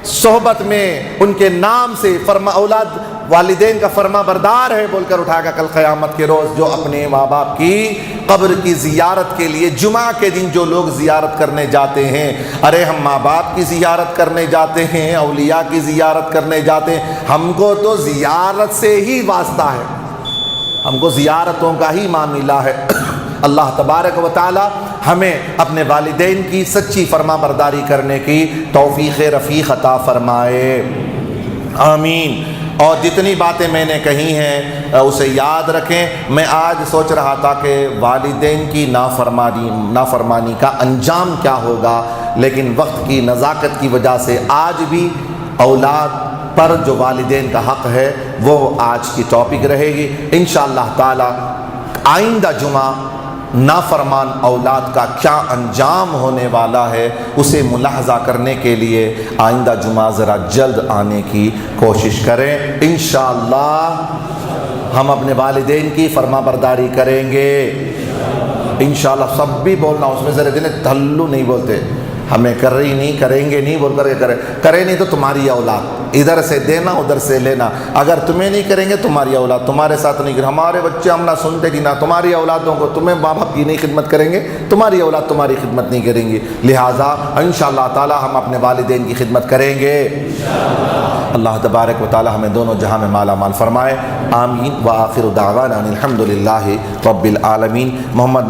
صحبت میں ان کے نام سے فرما اولاد والدین کا فرما بردار ہے بول کر اٹھائے گا کل قیامت کے روز. جو اپنے ماں باپ کی قبر کی زیارت کے لیے جمعہ کے دن جو لوگ زیارت کرنے جاتے ہیں ارے ہم ماں باپ کی زیارت کرنے جاتے ہیں اولیاء کی زیارت کرنے جاتے ہیں. ہم کو تو زیارت سے ہی واسطہ ہے ہم کو زیارتوں کا ہی معاملہ ہے. اللہ تبارک و تعالی ہمیں اپنے والدین کی سچی فرما برداری کرنے کی توفیق رفیق عطا فرمائے آمین. اور جتنی باتیں میں نے کہی ہیں اسے یاد رکھیں. میں آج سوچ رہا تھا کہ والدین کی نافرمانی کا انجام کیا ہوگا لیکن وقت کی نزاکت کی وجہ سے آج بھی اولاد پر جو والدین کا حق ہے وہ آج کی ٹاپک رہے گی انشاءاللہ تعالی. آئندہ جمعہ نافرمان اولاد کا کیا انجام ہونے والا ہے اسے ملاحظہ کرنے کے لیے آئندہ جمعہ ذرا جلد آنے کی کوشش کریں. انشاءاللہ ہم اپنے والدین کی فرما برداری کریں گے انشاءاللہ. سب بھی بولنا اس میں ذرا دن تھلو نہیں بولتے ہمیں کر رہی نہیں کریں گے نہیں بول کر کے کریں نہیں تو تمہاری اولاد ادھر سے دینا ادھر سے لینا. اگر تمہیں نہیں کریں گے تمہاری اولاد تمہارے ساتھ نہیں کریں. ہمارے بچے ہم نہ سنتے کہ نہ تمہاری اولادوں کو تمہیں ماں باپ کی نہیں خدمت کریں گے تمہاری اولاد تمہاری خدمت نہیں کریں گی. لہٰذا انشاءاللہ تعالی ہم اپنے والدین کی خدمت کریں گے. اللہ تبارک و تعالی ہمیں دونوں جہاں میں مالا مال فرمائے آمین. وآخر دعوانا الحمد للہ رب العالمین. محمد